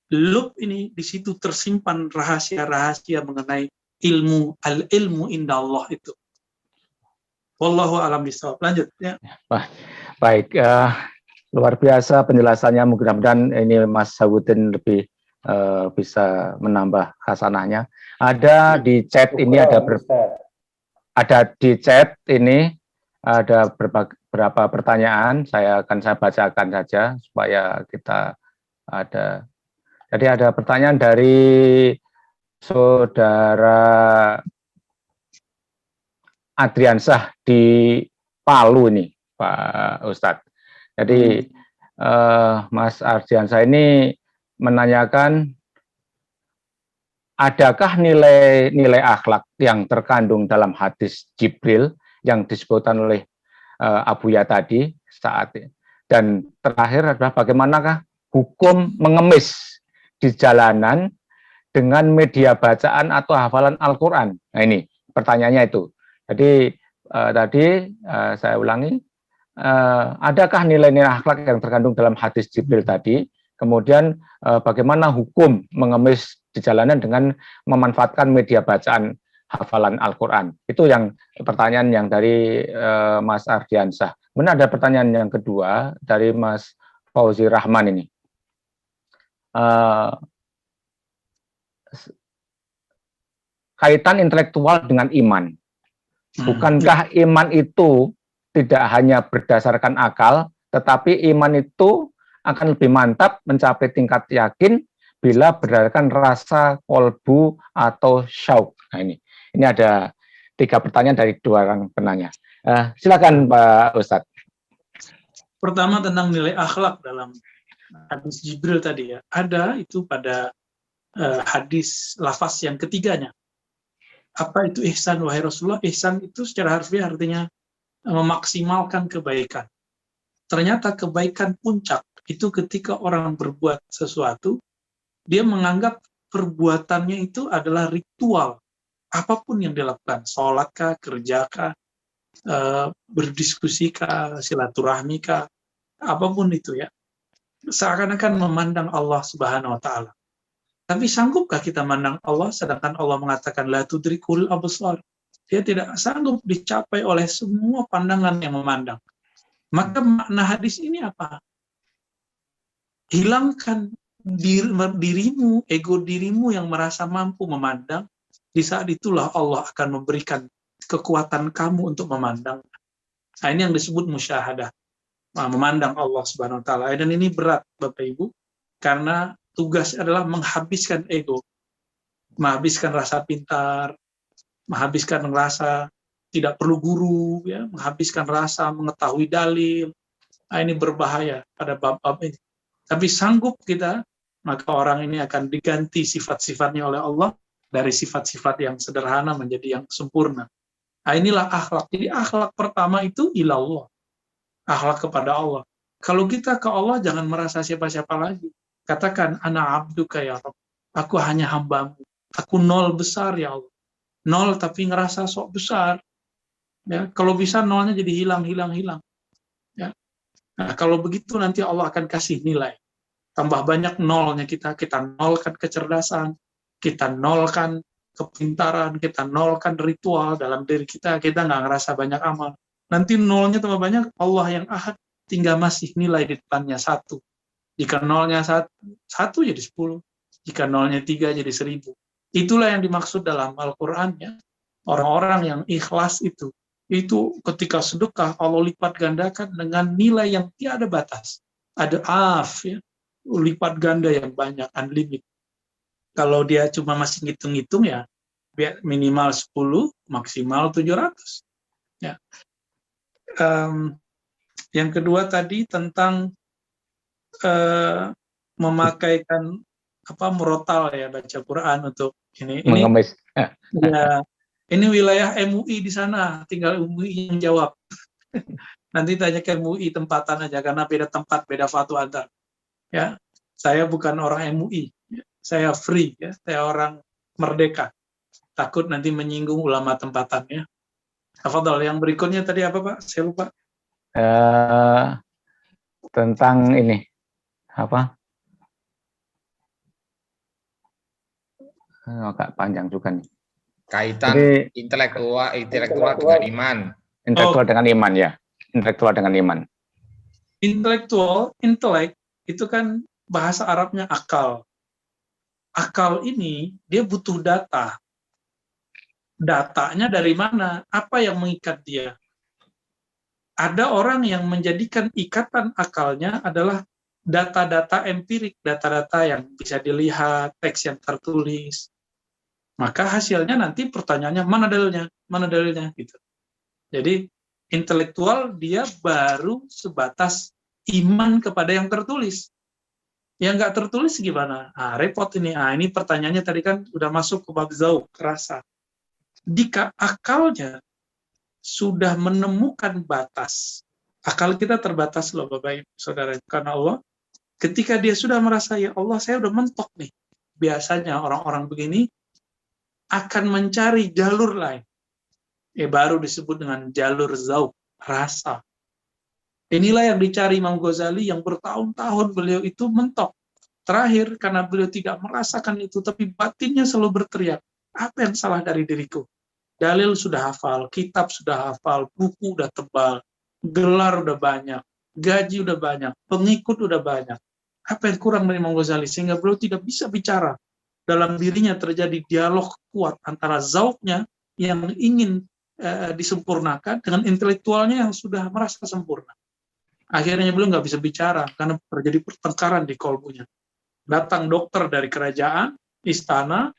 B: Lub ini di situ tersimpan rahasia-rahasia mengenai ilmu, al-ilmu indallah itu. Wallahu a'lam bishawab. Lanjut ya.
A: Baik, luar biasa penjelasannya. Mudah-mudahan ini Mas Zawudin lebih bisa menambah khasanahnya. Ada di chat ini ada di chat ini ada beberapa pertanyaan. Saya bacakan saja supaya kita ada. Jadi ada pertanyaan dari Saudara Adriansah di Palu ini, Pak Ustadz. Jadi Mas Adriansah ini menanyakan, adakah nilai akhlak yang terkandung dalam hadis Jibril yang disebutkan oleh Abuya tadi saat ini? Dan terakhir adalah bagaimanakah hukum mengemis di jalanan dengan media bacaan atau hafalan Al-Quran? Nah ini pertanyaannya itu. Jadi tadi saya ulangi, adakah nilai-nilai akhlak yang terkandung dalam hadis Jibril tadi? Kemudian bagaimana hukum mengemis di jalanan dengan memanfaatkan media bacaan hafalan Al-Quran? Itu yang pertanyaan yang dari Mas Ardiansyah. Kemudian ada pertanyaan yang kedua dari Mas Fauzi Rahman ini. Kaitan intelektual dengan iman. Bukankah iman itu tidak hanya berdasarkan akal, tetapi iman itu akan lebih mantap mencapai tingkat yakin bila berdasarkan rasa kolbu atau syauk. Nah, ini ada 3 pertanyaan dari 2 orang penanya. Silakan Pak Ustadz.
B: Pertama tentang nilai akhlak dalam hadis Jibril tadi ya. Ada itu pada hadis lafaz yang ketiganya. Apa itu ihsan wahai Rasulullah? Ihsan itu secara harfiah artinya memaksimalkan kebaikan. Ternyata kebaikan puncak itu ketika orang berbuat sesuatu, dia menganggap perbuatannya itu adalah ritual. Apapun yang dilakukan, sholatkah, kerjakah, berdiskusikah, silaturahmikah, apapun itu ya. Seakan-akan memandang Allah Subhanahu wa taala. Tapi sanggupkah kita memandang Allah sedangkan Allah mengatakan la tudrikul absar? Dia tidak sanggup dicapai oleh semua pandangan yang memandang. Maka makna hadis ini apa? Hilangkan dirimu, ego dirimu yang merasa mampu memandang. Di saat itulah Allah akan memberikan kekuatan kamu untuk memandang. Nah, ini yang disebut musyahadah. Memandang Allah Subhanahu wa taala. Dan ini berat Bapak Ibu karena tugas adalah menghabiskan ego. Menghabiskan rasa pintar, menghabiskan rasa tidak perlu guru, ya, menghabiskan rasa mengetahui dalil. Nah, ini berbahaya pada bab-bab ini. Tapi sanggup kita, maka orang ini akan diganti sifat-sifatnya oleh Allah dari sifat-sifat yang sederhana menjadi yang sempurna. Nah, inilah akhlak. Jadi akhlak pertama itu ilallah. Akhlak kepada Allah. Kalau kita ke Allah jangan merasa siapa-siapa lagi. Katakan, ana abduka ya Rabb. Aku hanya hambamu. Aku nol besar ya Allah. Nol tapi ngerasa sok besar. Ya, kalau bisa nolnya jadi hilang. Ya. Nah, kalau begitu nanti Allah akan kasih nilai. Tambah banyak nolnya kita nolkan kecerdasan, kita nolkan kepintaran, kita nolkan ritual dalam diri kita nggak ngerasa banyak amal. Nanti nolnya tambah banyak, Allah yang ahad, tinggal masih nilai di depannya 1. Jika nolnya 1 jadi 10, jika nolnya 3 jadi 1000. Itulah yang dimaksud dalam Al-Quran ya. Orang-orang yang ikhlas itu ketika sedekah Allah lipat gandakan dengan nilai yang tiada batas. Ada ya, lipat ganda yang banyak, unlimited. Kalau dia cuma masih ngitung-ngitung ya, minimal 10, maksimal 700. Ya. Yang kedua tadi tentang memakaikan murotal ya, baca Quran untuk ini
A: mengemis.
B: Ya, ini wilayah MUI di sana, tinggal MUI yang jawab. Nanti tanya ke MUI tempatan aja karena beda tempat, beda fatwa antar. Ya, saya bukan orang MUI, saya free ya, saya orang merdeka. Takut nanti menyinggung ulama tempatan ya. Tafadhol, yang berikutnya tadi apa Pak? Saya lupa.
A: Tentang ini agak panjang juga nih.
D: Kaitan
A: Jadi,
D: intelektual dengan iman.
A: Intelektual dengan iman ya. Intelektual dengan iman.
B: Intelek itu kan bahasa Arabnya akal. Akal ini dia butuh data. Datanya dari mana? Apa yang mengikat dia? Ada orang yang menjadikan ikatan akalnya adalah data-data empirik, data-data yang bisa dilihat, teks yang tertulis. Maka hasilnya nanti pertanyaannya mana dalilnya gitu. Jadi intelektual dia baru sebatas iman kepada yang tertulis. Yang nggak tertulis gimana? Repot ini. Ini pertanyaannya tadi kan udah masuk ke bab zauq, rasa. Jika akalnya sudah menemukan batas, akal kita terbatas loh Bapak Ibu Saudara, karena Allah ketika dia sudah merasa ya Allah saya udah mentok nih. Biasanya orang-orang begini akan mencari jalur lain. Baru disebut dengan jalur zauq, rasa. Inilah yang dicari Imam Ghazali yang bertahun-tahun beliau itu mentok. Terakhir, karena beliau tidak merasakan itu, tapi batinnya selalu berteriak, apa yang salah dari diriku? Dalil sudah hafal, kitab sudah hafal, buku udah tebal, gelar udah banyak, gaji udah banyak, pengikut udah banyak. Apa yang kurang dari Imam Ghazali? Sehingga beliau tidak bisa bicara. Dalam dirinya terjadi dialog kuat antara zauqnya yang ingin disempurnakan dengan intelektualnya yang sudah merasa sempurna. Akhirnya beliau nggak bisa bicara karena terjadi pertengkaran di kolbunya. Datang dokter dari kerajaan, istana,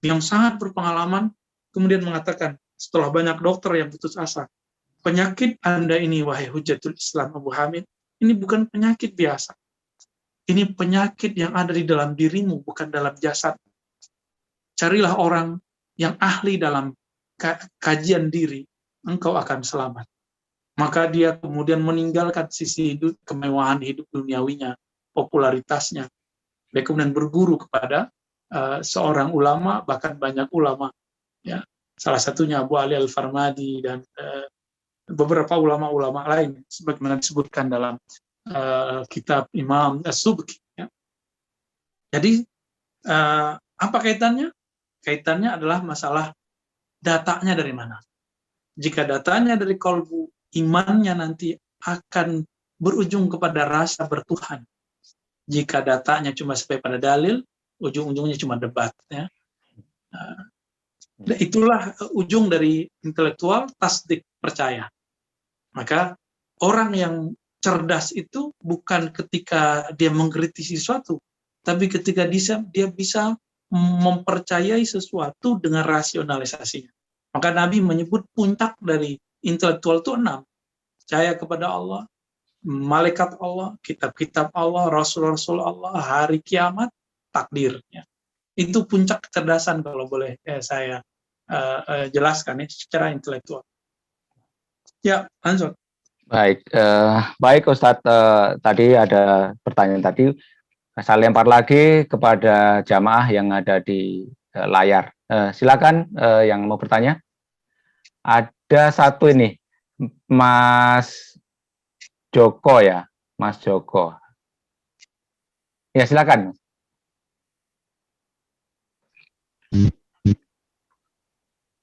B: yang sangat berpengalaman, kemudian mengatakan, setelah banyak dokter yang putus asa, penyakit Anda ini, wahai Hujatul Islam Abu Hamid, ini bukan penyakit biasa. Ini penyakit yang ada di dalam dirimu, bukan dalam jasad. Carilah orang yang ahli dalam kajian diri, engkau akan selamat. Maka dia kemudian meninggalkan sisi hidup, kemewahan hidup duniawinya, popularitasnya. Dia kemudian berguru kepada seorang ulama, bahkan banyak ulama. Ya, salah satunya Abu Ali Al-Farmadi dan beberapa ulama-ulama lain, sebagaimana disebutkan dalam kitab Imam As-Subki. Ya. Jadi, apa kaitannya? Kaitannya adalah masalah datanya dari mana. Jika datanya dari kolbu, imannya nanti akan berujung kepada rasa bertuhan. Jika datanya cuma sampai pada dalil, ujung-ujungnya cuma debat. Ya. Itulah ujung dari intelektual, tasdik, percaya. Maka orang yang cerdas itu bukan ketika dia mengkritisi sesuatu, tapi ketika dia bisa mempercayai sesuatu dengan rasionalisasinya. Maka Nabi menyebut puncak dari intelektual itu 6. Percaya kepada Allah, malaikat Allah, kitab-kitab Allah, rasul-rasul Allah, hari kiamat, takdirnya. Itu puncak kecerdasan kalau boleh saya jelaskan ya, secara intelektual. Ya, lanjut.
A: Baik, baik Ustadz, tadi ada pertanyaan tadi, saya lempar lagi kepada jamaah yang ada di layar. Silakan yang mau bertanya. Ada satu ini, Mas Joko ya, Mas Joko. Ya silakan.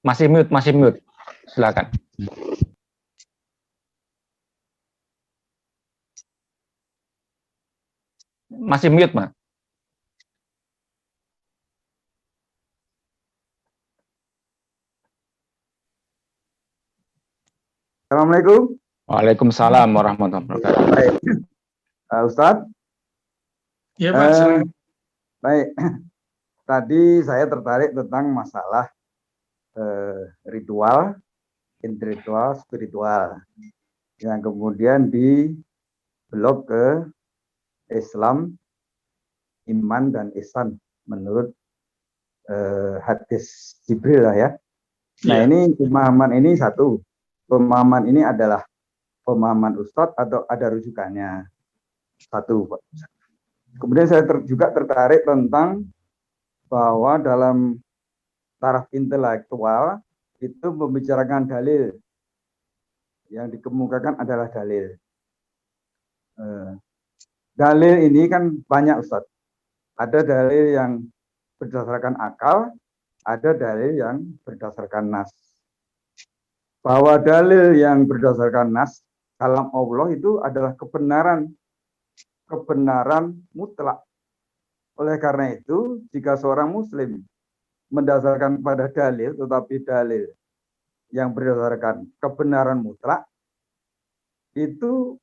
A: Masih mute. Silakan. Masih mute, Mas.
E: Assalamualaikum.
A: Waalaikumsalam warahmatullahi wabarakatuh.
E: Baik, Ustadz.
B: Ya Pak.
E: Baik, tadi saya tertarik tentang masalah ritual, intelektual, spiritual, yang kemudian dibelok ke Islam, iman dan ihsan menurut hadis Jibril lah ya. Nah ini pemahaman ini satu. Pemahaman ini adalah pemahaman Ustadz atau ada rujukannya? Satu. Kemudian saya juga tertarik tentang bahwa dalam taraf intelektual itu membicarakan dalil. Yang dikemukakan adalah dalil. Dalil ini kan banyak Ustadz. Ada dalil yang berdasarkan akal, ada dalil yang berdasarkan nas. Bahwa dalil yang berdasarkan nas, kalam Allah itu adalah kebenaran mutlak. Oleh karena itu, jika seorang muslim mendasarkan pada dalil, tetapi dalil yang berdasarkan kebenaran mutlak, itu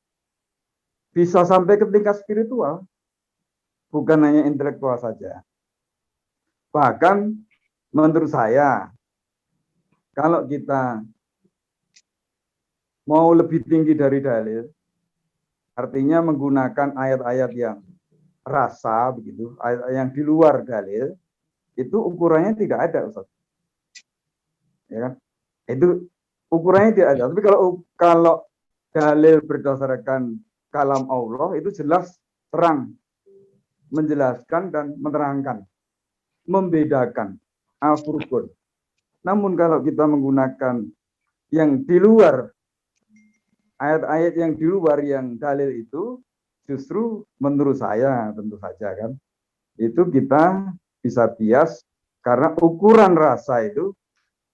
E: bisa sampai ke tingkat spiritual, bukan hanya intelektual saja. Bahkan menurut saya, kalau kita mau lebih tinggi dari dalil, artinya menggunakan ayat-ayat yang rasa, begitu, ayat yang di luar dalil, itu ukurannya tidak ada, Ustaz. Ya kan? Itu ukurannya tidak ada. Tapi kalau dalil berdasarkan kalam Allah itu jelas terang, menjelaskan dan menerangkan, membedakan al-furqan. Namun kalau kita menggunakan yang di luar, ayat-ayat yang di luar yang dalil itu, justru menurut saya tentu saja kan, itu kita bisa bias karena ukuran rasa itu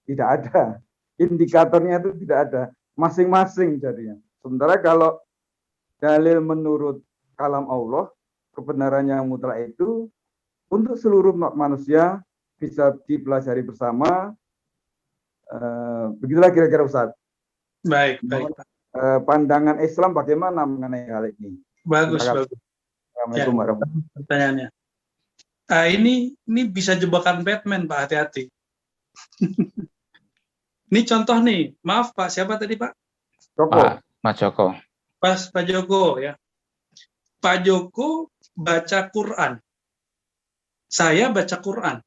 E: tidak ada, indikatornya itu tidak ada, masing-masing jadinya. Sementara kalau dalil menurut kalam Allah, kebenaran yang mutlak itu untuk seluruh manusia bisa dipelajari bersama, Begitulah kira-kira Ustaz.
B: Baik, baik.
E: Pandangan Islam bagaimana mengenai hal ini?
B: Bagus,
E: Silakan.
B: bagus.
E: Assalamualaikum warahmatullahi wabarakatuh.
B: Pertanyaannya. Ini bisa jebakan Batman, Pak, hati-hati. Ini contoh nih, maaf Pak, siapa tadi Pak?
A: Mas Joko.
B: Pak Joko ya. Pak Joko baca Quran. Saya baca Quran.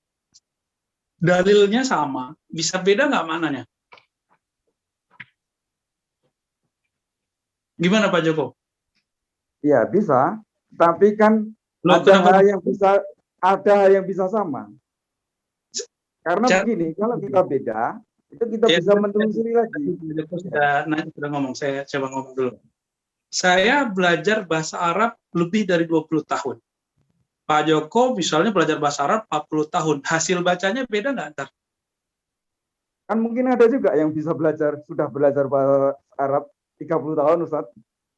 B: Dalilnya sama, bisa beda nggak maknanya? Gimana Pak Joko?
E: Ya bisa, tapi kan
B: Loh,
E: ada
B: kenapa?
E: hal yang bisa sama. Karena begini, kalau kita beda, itu kita bisa menelusuri lagi.
B: Sudah ngomong, saya coba ngomong dulu. Saya belajar bahasa Arab lebih dari 20 tahun. Pak Joko misalnya belajar bahasa Arab 40 tahun. Hasil bacanya beda nggak ntar?
E: Kan mungkin ada juga yang bisa sudah belajar bahasa Arab 30 tahun, Ustaz.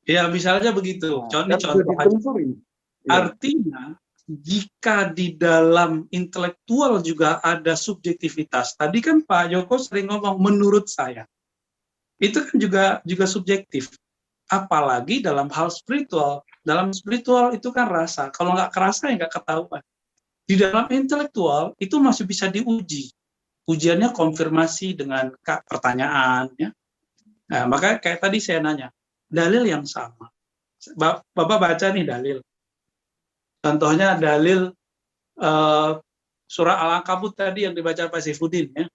B: Ya, misalnya begitu.
E: Kan
B: Contoh aja. Artinya, jika di dalam intelektual juga ada subjektivitas. Tadi kan Pak Joko sering ngomong menurut saya. Itu kan juga subjektif. Apalagi dalam hal spiritual. Dalam spiritual itu kan rasa. Kalau nggak kerasa ya nggak ketahuan. Di dalam intelektual itu masih bisa diuji. Ujiannya konfirmasi dengan pertanyaan. Ya. Nah, maka kayak tadi saya nanya, dalil yang sama. Bapak baca nih dalil. Contohnya dalil surah Al-Ankabut tadi yang dibaca Pak Saifuddin. Ya.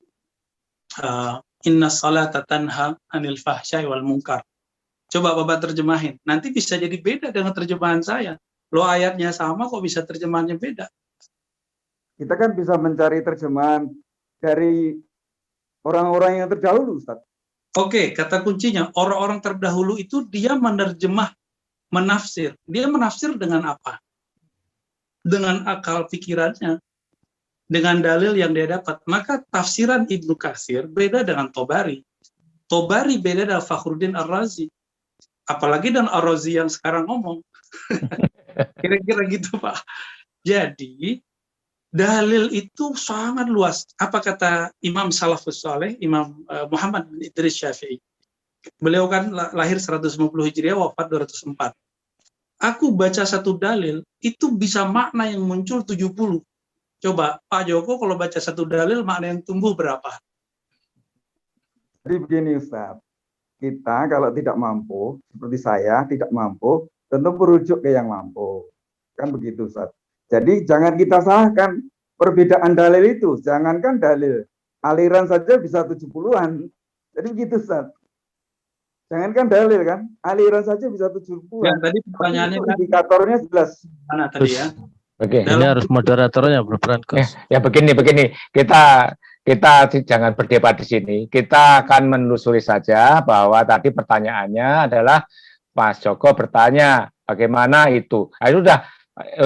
B: Inna salata tanha anil fahsyai wal munkar. Coba Bapak terjemahin. Nanti bisa jadi beda dengan terjemahan saya. Lo ayatnya sama kok bisa terjemahannya beda.
E: Kita kan bisa mencari terjemahan dari orang-orang yang terdahulu, Ustaz.
B: Oke, kata kuncinya, orang-orang terdahulu itu dia menerjemah, menafsir. Dia menafsir dengan apa? Dengan akal pikirannya. Dengan dalil yang dia dapat. Maka tafsiran Ibnu Katsir beda dengan Tobari. Tobari beda dengan Fakhruddin Ar-Razi. Apalagi dan Ar-Razi yang sekarang ngomong. Kira-kira gitu, Pak. Jadi, dalil itu sangat luas. Apa kata Imam Salafus Saleh, Imam Muhammad bin Idris Syafi'i? Beliau kan lahir 150 Hijriah, wafat 204. Aku baca satu dalil, itu bisa makna yang muncul 70. Coba, Pak Joko kalau baca satu dalil, makna yang tumbuh berapa?
E: Jadi begini, Ustaz. Kita kalau tidak mampu, seperti saya, tidak mampu, tentu merujuk ke yang mampu. Kan begitu, Ustaz. Jadi jangan kita salahkan perbedaan dalil itu. Jangankan dalil, aliran saja bisa 70-an. Jadi begitu, Ustaz. Jangankan dalil kan, aliran saja bisa 70-an.
B: Ya, tadi pertanyaannya kan,
E: indikatornya jelas.
B: mana tadi ya?
A: Oke.
F: Ini harus moderatornya berperan, Gus.
A: Ya begini. Kita jangan berdebat di sini. Kita akan menelusuri saja bahwa tadi pertanyaannya adalah Mas Joko bertanya bagaimana itu. Nah, itu udah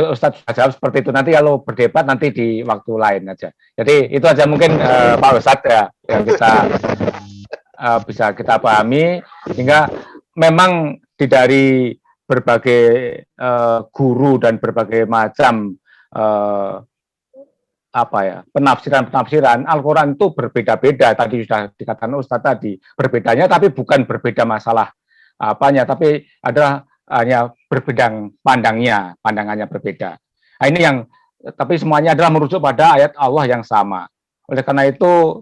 A: Ustadz jawab seperti itu. Nanti kalau berdebat nanti di waktu lain aja. Jadi itu aja mungkin Pak Ustadz ya yang kita bisa kita pahami, hingga memang dari berbagai guru dan berbagai macam penafsiran Al-Quran itu berbeda-beda. Tadi sudah dikatakan Ustadz tadi, berbedanya tapi bukan berbeda masalah apanya, tapi adalah hanya berbeda pandangannya berbeda. Nah, ini yang, tapi semuanya adalah merujuk pada ayat Allah yang sama. Oleh karena itu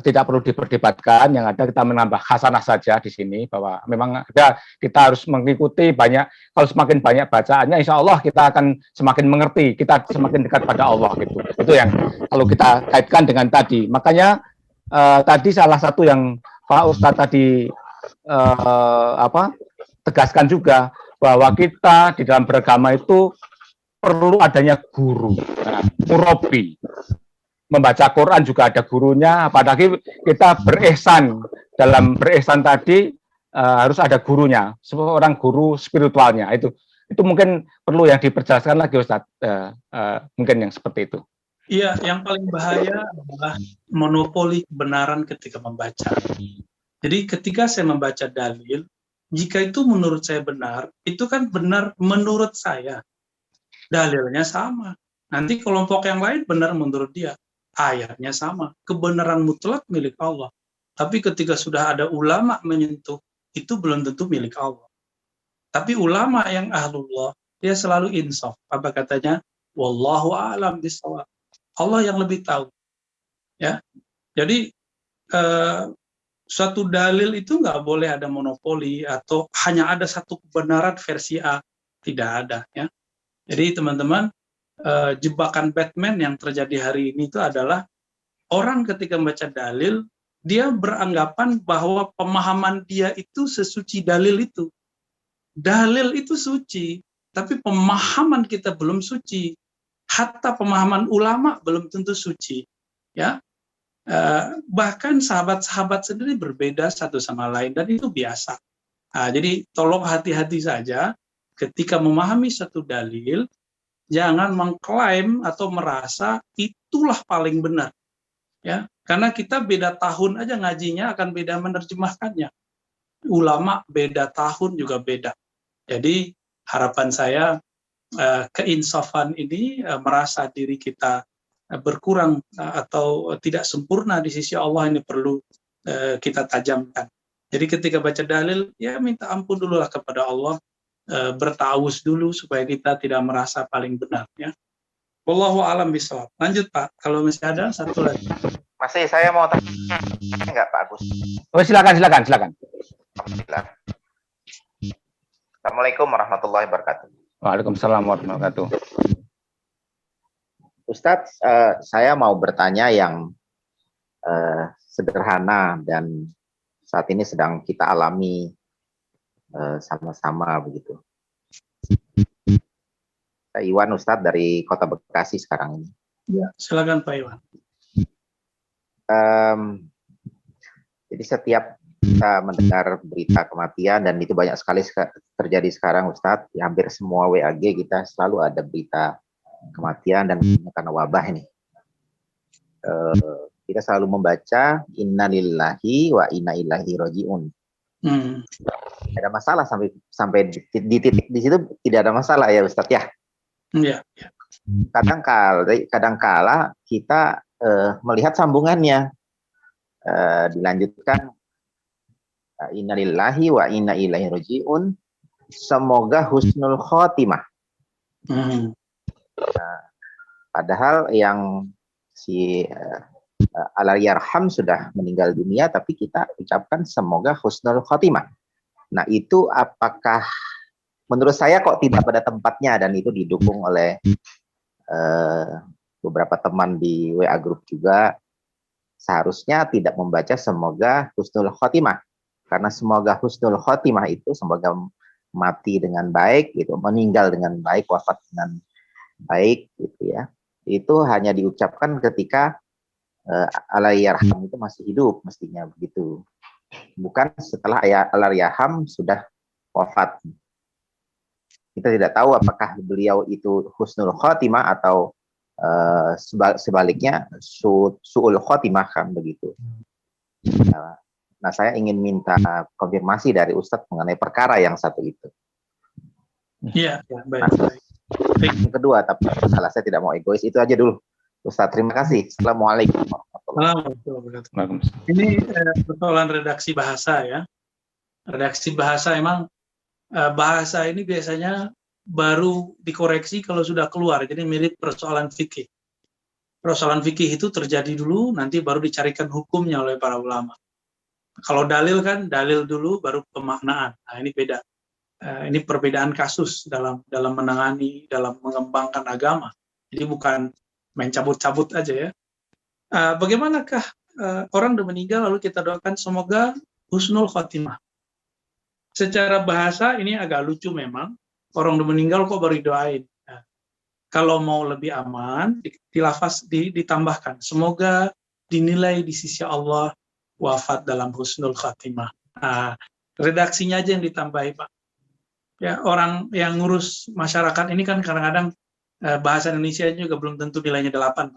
A: tidak perlu diperdebatkan, yang ada kita menambah hasanah saja di sini, bahwa memang ada, kita harus mengikuti banyak. Kalau semakin banyak bacaannya, insya Allah kita akan semakin mengerti, kita semakin dekat pada Allah gitu. Itu yang kalau kita kaitkan dengan tadi. Makanya tadi salah satu yang Pak Ustadz tadi tegaskan juga, bahwa kita di dalam beragama itu perlu adanya guru, murabi. Membaca Quran juga ada gurunya, apalagi kita berihsan. Dalam berihsan tadi harus ada gurunya, seorang guru spiritualnya. Itu mungkin perlu yang diperjelaskan lagi, Ustadz. Mungkin yang seperti itu.
B: Iya, yang paling bahaya adalah monopoli kebenaran ketika membaca. Jadi ketika saya membaca dalil, jika itu menurut saya benar, itu kan benar menurut saya. Dalilnya sama. Nanti kelompok yang lain benar menurut dia. ayatnya sama. Kebenaran mutlak milik Allah. Tapi ketika sudah ada ulama menyentuh, itu belum tentu milik Allah. Tapi ulama yang ahlullah, dia selalu insaf. Apa katanya? Wallahu a'lam bishawab. Allah yang lebih tahu. Ya, jadi suatu dalil itu nggak boleh ada monopoli atau hanya ada satu kebenaran versi A. Tidak ada. Ya. Jadi teman-teman, jebakan Batman yang terjadi hari ini itu adalah orang ketika membaca dalil, dia beranggapan bahwa pemahaman dia itu sesuci dalil itu. Dalil itu suci, tapi pemahaman kita belum suci. Hatta pemahaman ulama belum tentu suci. Ya, bahkan sahabat-sahabat sendiri berbeda satu sama lain dan itu biasa. Jadi tolong hati-hati saja ketika memahami satu dalil, jangan mengklaim atau merasa itulah paling benar. Ya, karena kita beda tahun aja ngajinya akan beda menerjemahkannya. Ulama beda tahun juga beda. Jadi harapan saya keinsafan ini merasa diri kita berkurang atau tidak sempurna di sisi Allah ini perlu kita tajamkan. Jadi ketika baca dalil ya minta ampun dululah kepada Allah, bertawus dulu supaya kita tidak merasa paling benar. Ya. Wallahu a'lam bishawab. Lanjut Pak, kalau masih ada satu lagi.
G: Masih saya mau tanya enggak Pak Agus?
A: Oh, silakan.
G: Alhamdulillah. Assalamualaikum warahmatullahi wabarakatuh.
A: Waalaikumsalam warahmatullahi wabarakatuh.
G: Ustadz, saya mau bertanya yang sederhana dan saat ini sedang kita alami sama-sama begitu. Saya Iwan Ustadz dari Kota Bekasi sekarang ini.
B: Ya, silakan Pak Iwan.
G: Jadi setiap kita mendengar berita kematian dan itu banyak sekali terjadi sekarang Ustadz, di hampir semua WAG kita selalu ada berita kematian dan karena wabah ini. Kita selalu membaca innalillahi wa inna ilaihi rajiun. Tidak ada masalah sampai di titik di situ tidak ada masalah ya Ustadz ya.
B: Iya.
G: Kadang-kala kita melihat sambungannya dilanjutkan innalillahi wa inna ilaihi rajiun, semoga husnul khotimah. Padahal yang si Allahyarham sudah meninggal dunia, tapi kita ucapkan semoga husnul khotimah. Nah itu apakah menurut saya kok tidak pada tempatnya, dan itu didukung oleh beberapa teman di WA Group juga. Seharusnya tidak membaca semoga husnul khotimah, karena semoga husnul khotimah itu semoga mati dengan baik, gitu, meninggal dengan baik, wafat dengan baik, gitu ya. Itu hanya diucapkan ketika Allahyarham itu masih hidup, mestinya begitu. Bukan setelah Allahyarham sudah wafat. Kita tidak tahu apakah beliau itu husnul khotimah atau sebaliknya su'ul khotimah, kan begitu. Nah, saya ingin minta konfirmasi dari Ustadz mengenai perkara yang satu itu.
B: Iya, baik.
G: Yang kedua, tapi salah saya tidak mau egois, itu aja dulu. Ustadz, terima kasih. Assalamualaikum warahmatullahi
B: wabarakatuh. Ini persoalan redaksi bahasa ya. Redaksi bahasa emang bahasa ini biasanya baru dikoreksi kalau sudah keluar. Jadi mirip persoalan fikih. Persoalan fikih itu terjadi dulu, nanti baru dicarikan hukumnya oleh para ulama. Kalau dalil kan dalil dulu baru pemaknaan. Nah, ini beda. Ini perbedaan kasus dalam menangani, dalam mengembangkan agama. Jadi bukan main cabut-cabut aja ya. Bagaimanakah orang udah meninggal lalu kita doakan semoga husnul khotimah? Secara bahasa ini agak lucu memang. Orang udah meninggal kok baru doain. Nah, kalau mau lebih aman, ditambahkan semoga dinilai di sisi Allah wafat dalam husnul khotimah. Redaksinya aja yang ditambahi Pak. Ya, orang yang ngurus masyarakat ini kan kadang-kadang bahasa Indonesia juga belum tentu nilainya 8.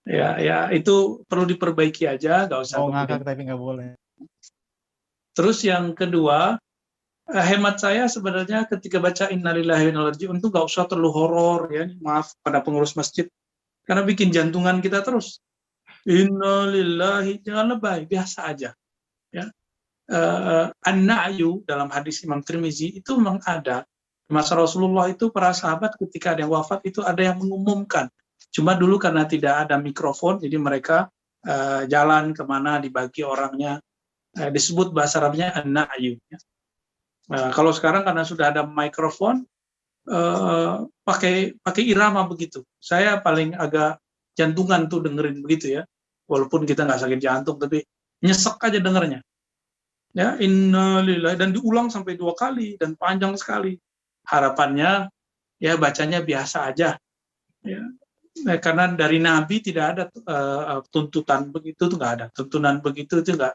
B: ya itu perlu diperbaiki aja, nggak usah.
F: Mau ngakak tapi nggak boleh.
B: Terus yang kedua, hemat saya sebenarnya ketika baca innalillahi wa inna ilaihi raji'un itu nggak usah terlalu horor ya. Maaf pada pengurus masjid, karena bikin jantungan kita terus. Innalillahi, jangan lebay, biasa aja. Ya. An-na'yu dalam hadis Imam Tirmizi itu memang ada. Masa Rasulullah itu para sahabat ketika ada yang wafat itu ada yang mengumumkan. Cuma dulu karena tidak ada mikrofon, jadi mereka jalan kemana dibagi orangnya. Disebut bahasa Arabnya an-na'yu. Ya. Kalau sekarang karena sudah ada mikrofon, pakai irama begitu. Saya paling agak jantungan tuh dengerin begitu ya. Walaupun kita nggak sakit jantung, tapi nyesek aja dengernya. Ya, innalillahi, dan diulang sampai 2 kali dan panjang sekali. Harapannya ya bacanya biasa aja. Ya. Nah, karena dari Nabi tidak ada tuntutan begitu, tuh nggak ada. Tuntunan begitu itu nggak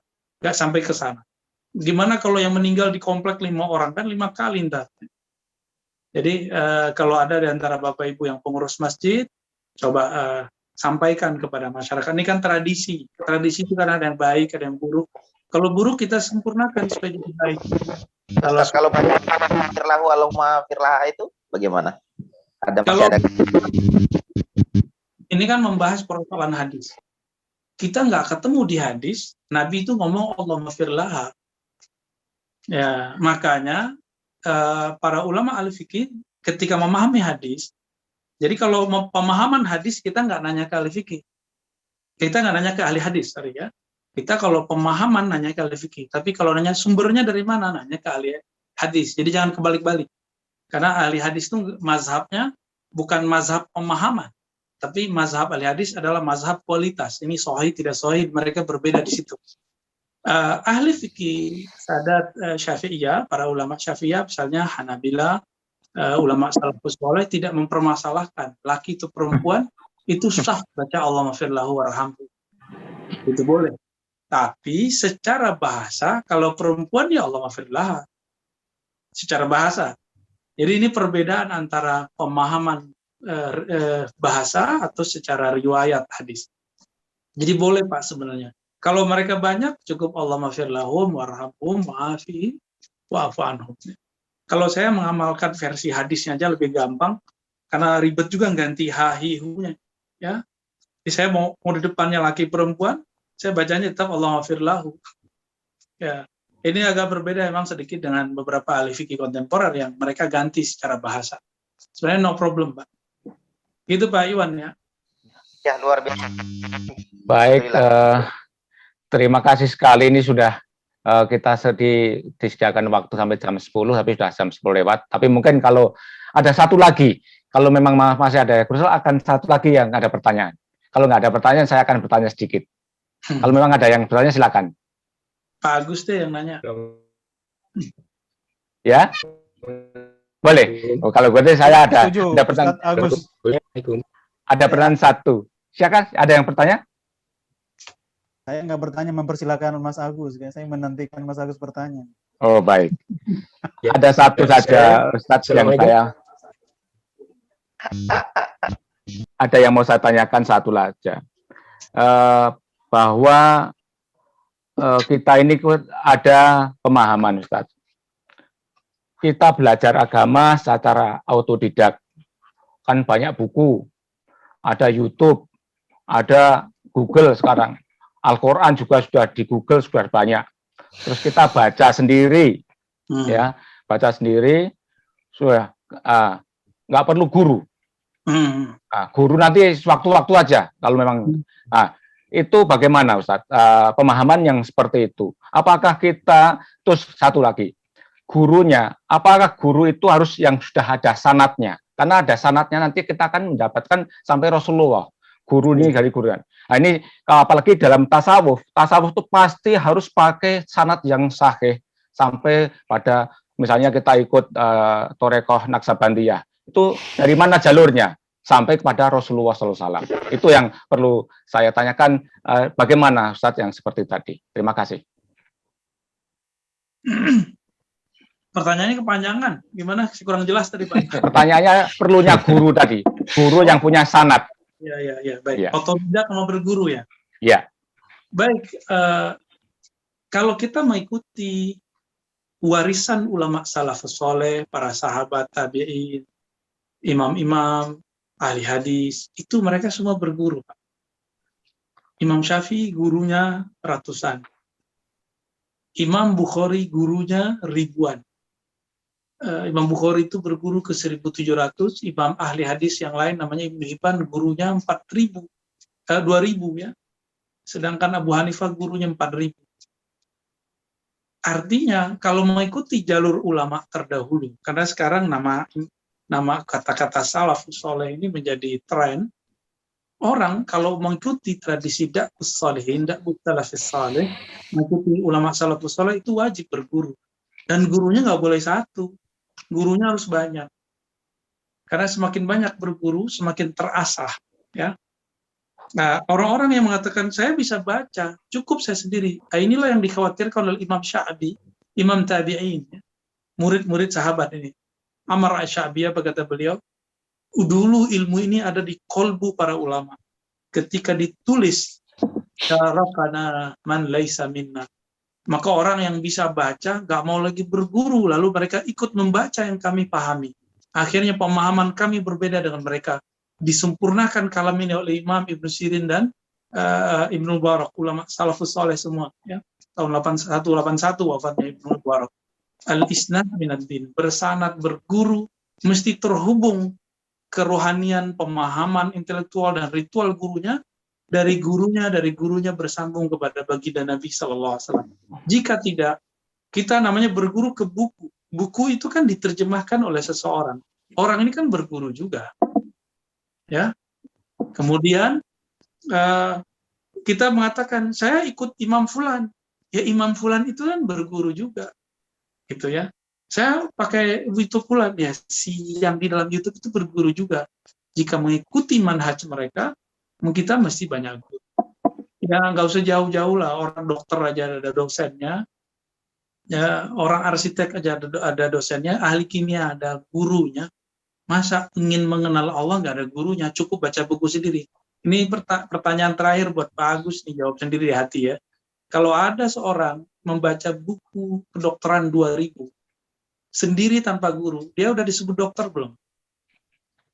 B: sampai ke sana. Gimana kalau yang meninggal di komplek 5 orang, kan 5 kali ntar. Jadi kalau ada di antara Bapak Ibu yang pengurus masjid, coba sampaikan kepada masyarakat. Ini kan tradisi. Tradisi itu kan ada yang baik, ada yang buruk. Kalau buruk kita sempurnakan supaya jadi baik.
G: Kalau baca firlahu Allahumma firlaha itu bagaimana?
B: Kalau ini kan membahas persoalan hadis. Kita nggak ketemu di hadis, Nabi itu ngomong Allahumma firlaha. Ya, makanya para ulama al-fiqih ketika memahami hadis, jadi kalau pemahaman hadis kita nggak nanya ke ahli fikih, kita nggak nanya ke ahli hadis, sorry ya. Kita kalau pemahaman nanya ke ahli fikih, tapi kalau nanya sumbernya dari mana, nanya ke ahli hadis. Jadi jangan kebalik-balik, karena ahli hadis itu mazhabnya bukan mazhab pemahaman, tapi mazhab ahli hadis adalah mazhab kualitas. Ini sahih tidak sahih, mereka berbeda di situ. Ahli fikih sadat Syafi'iyah, para ulama Syafi'iyah, misalnya Hanabila, ulama salafus saleh tidak mempermasalahkan laki itu perempuan itu sah baca Allahumma firlahu warhamhu, itu boleh. Tapi secara bahasa kalau perempuan ya Allahumma firlaha secara bahasa. Jadi ini perbedaan antara pemahaman bahasa atau secara riwayat hadis. Jadi boleh Pak sebenarnya. Kalau mereka banyak cukup Allahumma firlahum warhamhum wa'afi wa'afu anhum. Kalau saya mengamalkan versi hadisnya aja lebih gampang, karena ribet juga ganti ha-hi-hu-nya. Ya. Jadi saya mau di depannya laki perempuan, saya bacanya tetap Allahumma firlahu. Ya. Ini agak berbeda memang sedikit dengan beberapa ahli fikih kontemporer yang mereka ganti secara bahasa. Sebenarnya no problem, Pak. Gitu Pak Iwan ya.
G: Ya, luar biasa.
A: Baik, terima kasih sekali, ini sudah kita disediakan waktu sampai jam 10, tapi sudah jam 10 lewat. Tapi mungkin kalau ada satu lagi, kalau memang masih ada krusial, akan satu lagi yang ada pertanyaan. Kalau nggak ada pertanyaan, saya akan bertanya sedikit. Kalau memang ada yang bertanya, silakan.
B: Pak Agus deh yang nanya.
A: Ya, boleh. Oh, kalau gue saya ada pertanyaan.
H: Agus.
A: Ada pertanyaan satu. Silakan, ada yang bertanya?
H: Saya nggak bertanya, mempersilakan Mas Agus. Saya menantikan Mas Agus bertanya.
A: Oh, baik. Ada satu saja, Ustadz, yang saya... Ada yang mau saya tanyakan satu saja. Bahwa kita ini ada pemahaman, Ustadz. Kita belajar agama secara autodidak. Kan banyak buku, ada YouTube, ada Google sekarang. Al-Quran juga sudah di Google sudah banyak. Terus kita baca sendiri, ya, baca sendiri, sudah nggak perlu guru. Guru nanti waktu-waktu aja kalau memang. Itu bagaimana Ustadz? Pemahaman yang seperti itu. Apakah kita, terus satu lagi, gurunya, apakah guru itu harus yang sudah ada sanadnya? Karena ada sanadnya nanti kita akan mendapatkan sampai Rasulullah. Guru ini dari guru. Nah ini apalagi dalam tasawuf itu pasti harus pakai sanad yang sahih sampai pada misalnya kita ikut Thorekoh Naksabandiyah. Itu dari mana jalurnya sampai kepada Rasulullah SAW. Itu yang perlu saya tanyakan, bagaimana Ustadz yang seperti tadi. Terima kasih.
B: Pertanyaannya kepanjangan, gimana? Kurang jelas tadi Pak.
A: Pertanyaannya perlunya guru tadi, guru yang punya sanad.
B: Ya, baik.
A: Ya.
B: Otodidak sama berguru ya.
A: Ya.
B: Baik, kalau kita mengikuti warisan ulama salafus soleh, para sahabat tabi'in, imam-imam, ahli hadis, itu mereka semua berguru, Pak. Imam Syafi'i gurunya ratusan. Imam Bukhari gurunya ribuan. Imam Bukhari itu berguru ke 1.700, Imam ahli hadis yang lain namanya Ibnu Hibban gurunya 4.000, 2.000 ya. Sedangkan Abu Hanifah gurunya 4.000. Artinya kalau mengikuti jalur ulama terdahulu, karena sekarang nama kata-kata salafus saleh ini menjadi tren, orang kalau mengikuti tradisi da'us salihin, da'us salafus saleh, mengikuti ulama salafus saleh itu wajib berguru. Dan gurunya nggak boleh satu, gurunya harus banyak. Karena semakin banyak berguru, semakin terasah. Ya. Nah, orang-orang yang mengatakan, saya bisa baca, cukup saya sendiri. Nah, inilah yang dikhawatirkan oleh Imam Sya'bi, Imam Tabi'in, ya. Murid-murid sahabat ini. Amar Asy-Sya'bi, apa kata beliau? Dulu ilmu ini ada di kolbu para ulama. Ketika ditulis, Syarakana man laisa minna. Maka orang yang bisa baca gak mau lagi berguru, lalu mereka ikut membaca yang kami pahami. Akhirnya pemahaman kami berbeda dengan mereka. Disempurnakan kalam ini oleh Imam Ibnu Sirin dan Ibnu Mubarak, ulama salafus saleh semua. Ya. Tahun 81 wafatnya Ibnu Mubarak. Al-isnad minad-din, bersanad, berguru, mesti terhubung kerohanian, pemahaman intelektual dan ritual gurunya, dari gurunya bersambung kepada baginda Nabi SAW. Jika tidak, kita namanya berguru ke buku. Buku itu kan diterjemahkan oleh seseorang. Orang ini kan berguru juga, ya. Kemudian kita mengatakan saya ikut Imam Fulan. Ya Imam Fulan itu kan berguru juga, gitu ya. Saya pakai YouTube Fulan, ya si yang di dalam YouTube itu berguru juga. Jika mengikuti manhaj mereka, kita mesti banyak guru. Ya nggak usah jauh-jauh lah, orang dokter aja ada dosennya, ya orang arsitek aja ada dosennya, ahli kimia ada gurunya. Masa ingin mengenal Allah nggak ada gurunya, cukup baca buku sendiri. Ini pertanyaan terakhir buat Pak Agus nih, jawab sendiri di hati ya. Kalau ada seorang membaca buku kedokteran 2000 sendiri tanpa guru, dia udah disebut dokter belum?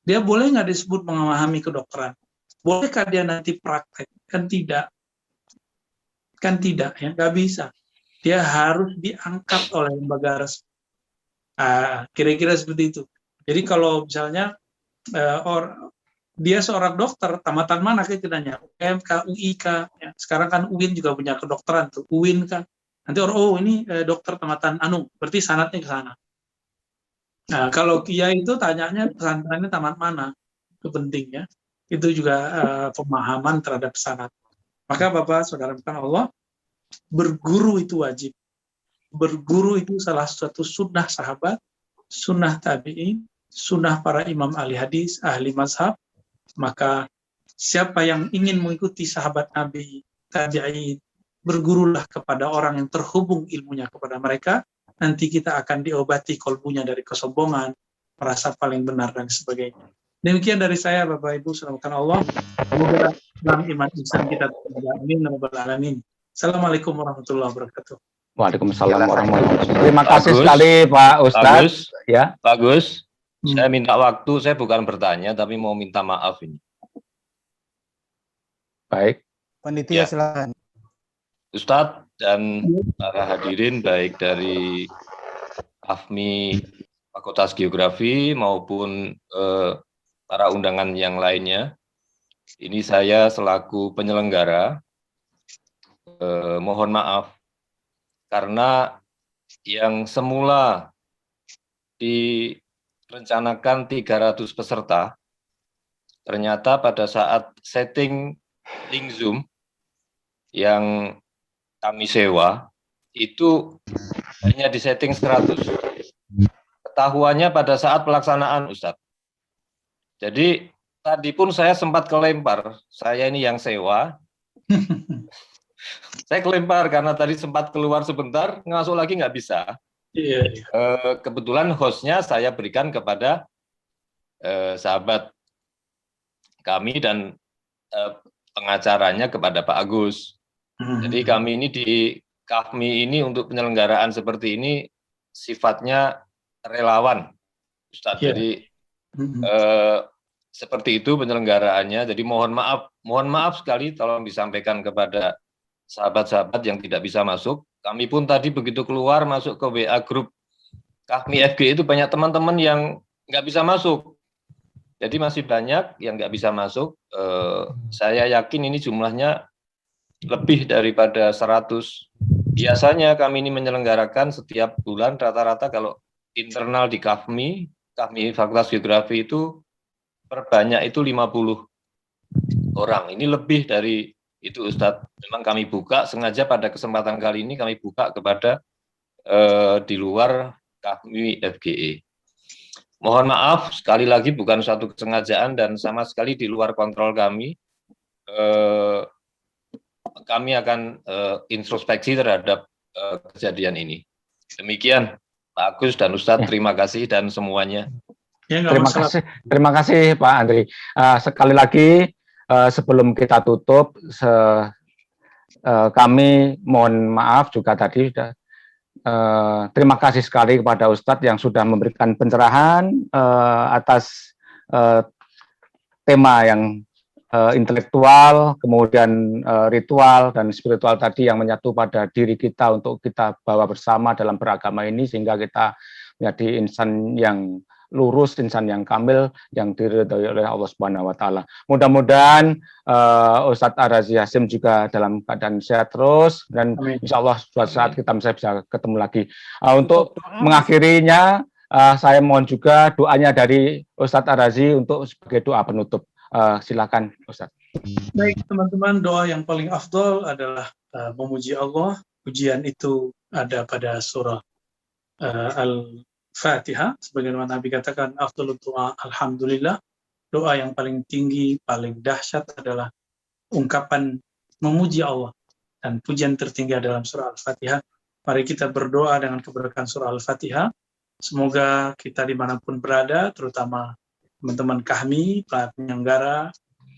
B: Dia boleh nggak disebut memahami kedokteran? Bolehkah dia nanti praktek? Kan tidak. Kan tidak, ya, nggak bisa. Dia harus diangkat oleh lembaga resmi. Kira-kira seperti itu. Jadi kalau misalnya dia seorang dokter, tamatan mana kita nanya? UMK, UIK, ya. Sekarang kan UIN juga punya kedokteran tuh, UIN kan. Nanti orang, ini dokter tamatan berarti sanatnya ke sana. Nah, kalau kiai itu tanyanya pesantrennya tamat mana? Itu penting ya. Itu juga pemahaman terhadap sanat. Maka Bapak, Saudara Allah, berguru itu wajib. Berguru itu salah satu sunnah sahabat, sunnah tabi'in, sunnah para imam ahli hadis, ahli mazhab. Maka siapa yang ingin mengikuti sahabat Nabi, tabi'in, bergurulah kepada orang yang terhubung ilmunya kepada mereka. Nanti kita akan diobati kolbunya dari kesombongan, merasa paling benar dan sebagainya. Demikian dari saya, Bapak Ibu, selamatkan Allah. Semoga dalam iman insan kita amin rabbal alamin. Assalamualaikum warahmatullahi wabarakatuh.
A: Waalaikumsalam warahmatullahi wabarakatuh. Terima kasih sekali Pak Ustadz. Ya,
I: Bagus. Saya minta waktu, saya bukan bertanya, tapi mau minta maaf ini.
A: Baik.
H: Panitia silakan.
I: Ustadz dan para hadirin baik dari AFMI Fakultas Geografi maupun para undangan yang lainnya. Ini saya selaku penyelenggara mohon maaf karena yang semula direncanakan 300 peserta ternyata pada saat setting link Zoom yang kami sewa itu hanya disetting 100. Ketahuannya pada saat pelaksanaan, Ustadz. Jadi tadi pun saya sempat kelempar, saya ini yang sewa. Saya kelempar karena tadi sempat keluar sebentar, masuk lagi nggak bisa. Kebetulan hostnya saya berikan kepada sahabat kami dan pengacaranya kepada Pak Agus. Jadi kami ini di KAFMI ini untuk penyelenggaraan seperti ini sifatnya relawan, Ustadz. Jadi seperti itu penyelenggaraannya. Jadi mohon maaf sekali, tolong disampaikan kepada sahabat-sahabat yang tidak bisa masuk. Kami pun tadi begitu keluar masuk ke WA grup Kahmi FG itu banyak teman-teman yang nggak bisa masuk. Jadi masih banyak yang nggak bisa masuk. Saya yakin ini jumlahnya lebih daripada 100. Biasanya kami ini menyelenggarakan setiap bulan rata-rata kalau internal di Kahmi Fakultas Geografi itu perbanyak itu 50 orang. Ini lebih dari itu Ustadz. Memang kami buka sengaja pada kesempatan kali ini kami buka kepada di luar Kahmi FGE. Mohon maaf sekali lagi bukan suatu kesengajaan dan sama sekali di luar kontrol kami. Kami akan introspeksi terhadap kejadian ini. Demikian Pak Agus dan Ustadz, terima kasih dan semuanya.
B: Ya,
A: terima kasih Pak Andri. Sekali lagi sebelum kita tutup, kami mohon maaf juga tadi terima kasih sekali kepada Ustadz yang sudah memberikan pencerahan atas tema yang intelektual, kemudian ritual dan spiritual tadi yang menyatu pada diri kita untuk kita bawa bersama dalam beragama ini sehingga kita menjadi insan yang lurus, insan yang kamil, yang diridhoi oleh Allah Subhanahu wa Ta'ala. Mudah-mudahan Ustadz Ar-Razi Hasyim juga dalam keadaan sehat terus, dan insya Allah suatu saat kita bisa ketemu lagi. Untuk mengakhirinya, saya mohon juga doanya dari Ustadz Ar-Razi untuk sebagai doa penutup. Silakan Ustadz.
B: Baik teman-teman, doa yang paling afdol adalah memuji Allah. Pujian itu ada pada surah Al-Fatihah, sebagaimana Nabi katakan afdhalut doa alhamdulillah. Doa yang paling tinggi, paling dahsyat adalah ungkapan memuji Allah, dan pujian tertinggi dalam surah Al-Fatihah. Mari kita berdoa dengan keberkahan surah Al-Fatihah. Semoga kita dimanapun berada, terutama teman-teman Kahmi, para penyelenggara,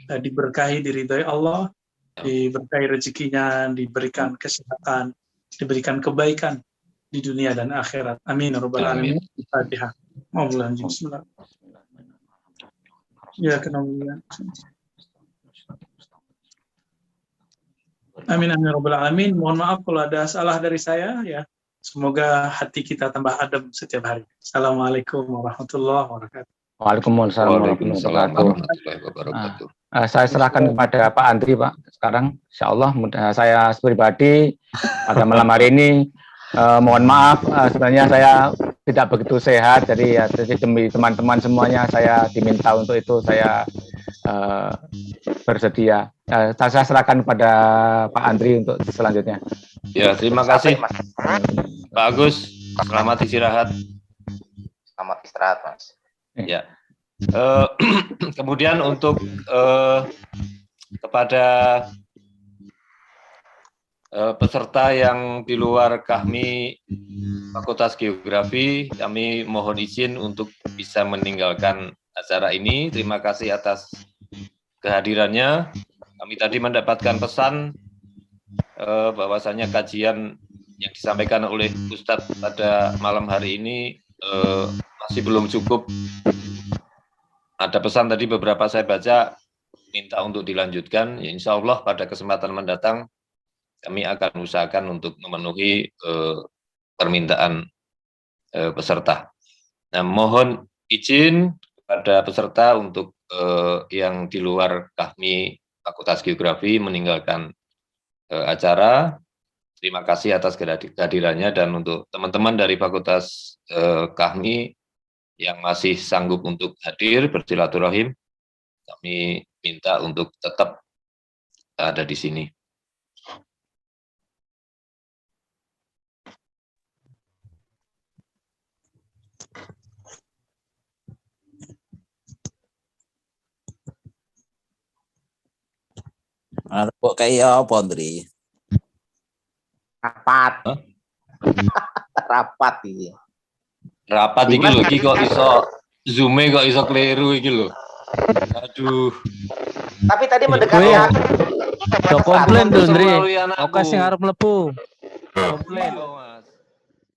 B: diberkahi, diridhai Allah, diberkahi rezekinya, diberikan kesehatan, diberikan kebaikan di dunia dan akhirat. Amin ya rabbal alamin. Al-Fatihah. Bismillah. Ya kenapa? Amin amin rabbal alamin. Mohon maaf kalau ada salah dari saya ya. Semoga hati kita tambah adem setiap hari. Assalamualaikum warahmatullahi wabarakatuh.
A: Waalaikumsalam warahmatullahi wabarakatuh. Saya serahkan kepada Pak Andri, Pak. Sekarang, insya Allah, saya pribadi pada malam hari ini mohon maaf, sebenarnya saya tidak begitu sehat, jadi demi teman-teman semuanya saya diminta untuk itu, saya bersedia. Saya serahkan kepada Pak Andri untuk selanjutnya.
I: Ya, terima kasih Pak Agus. Selamat istirahat.
G: Selamat istirahat, Mas.
I: Ya. Kemudian untuk kepada peserta yang di luar Kahmi Fakultas Geografi, kami mohon izin untuk bisa meninggalkan acara ini. Terima kasih atas kehadirannya. Kami tadi mendapatkan pesan bahwasanya kajian yang disampaikan oleh Ustadz pada malam hari ini masih belum cukup. Ada pesan tadi beberapa saya baca, minta untuk dilanjutkan. Ya, insya Allah pada kesempatan mendatang kami akan usahakan untuk memenuhi permintaan peserta. Nah, mohon izin kepada peserta untuk yang di luar Kahmi Fakultas Geografi meninggalkan acara. Terima kasih atas kehadirannya, dan untuk teman-teman dari Fakultas Kahmi yang masih sanggup untuk hadir bersilaturahim, kami minta untuk tetap ada di sini.
J: Kok kayak apa, Andri?
G: Rapat. Rapat ini.
I: Rapat iki lho, iki kok iso Zoom-e kok iso keliru iki lho. Aduh.
G: Tapi tadi mendekati
F: komplain tuh, Andri. Oke sing arep mlebu. Komplain.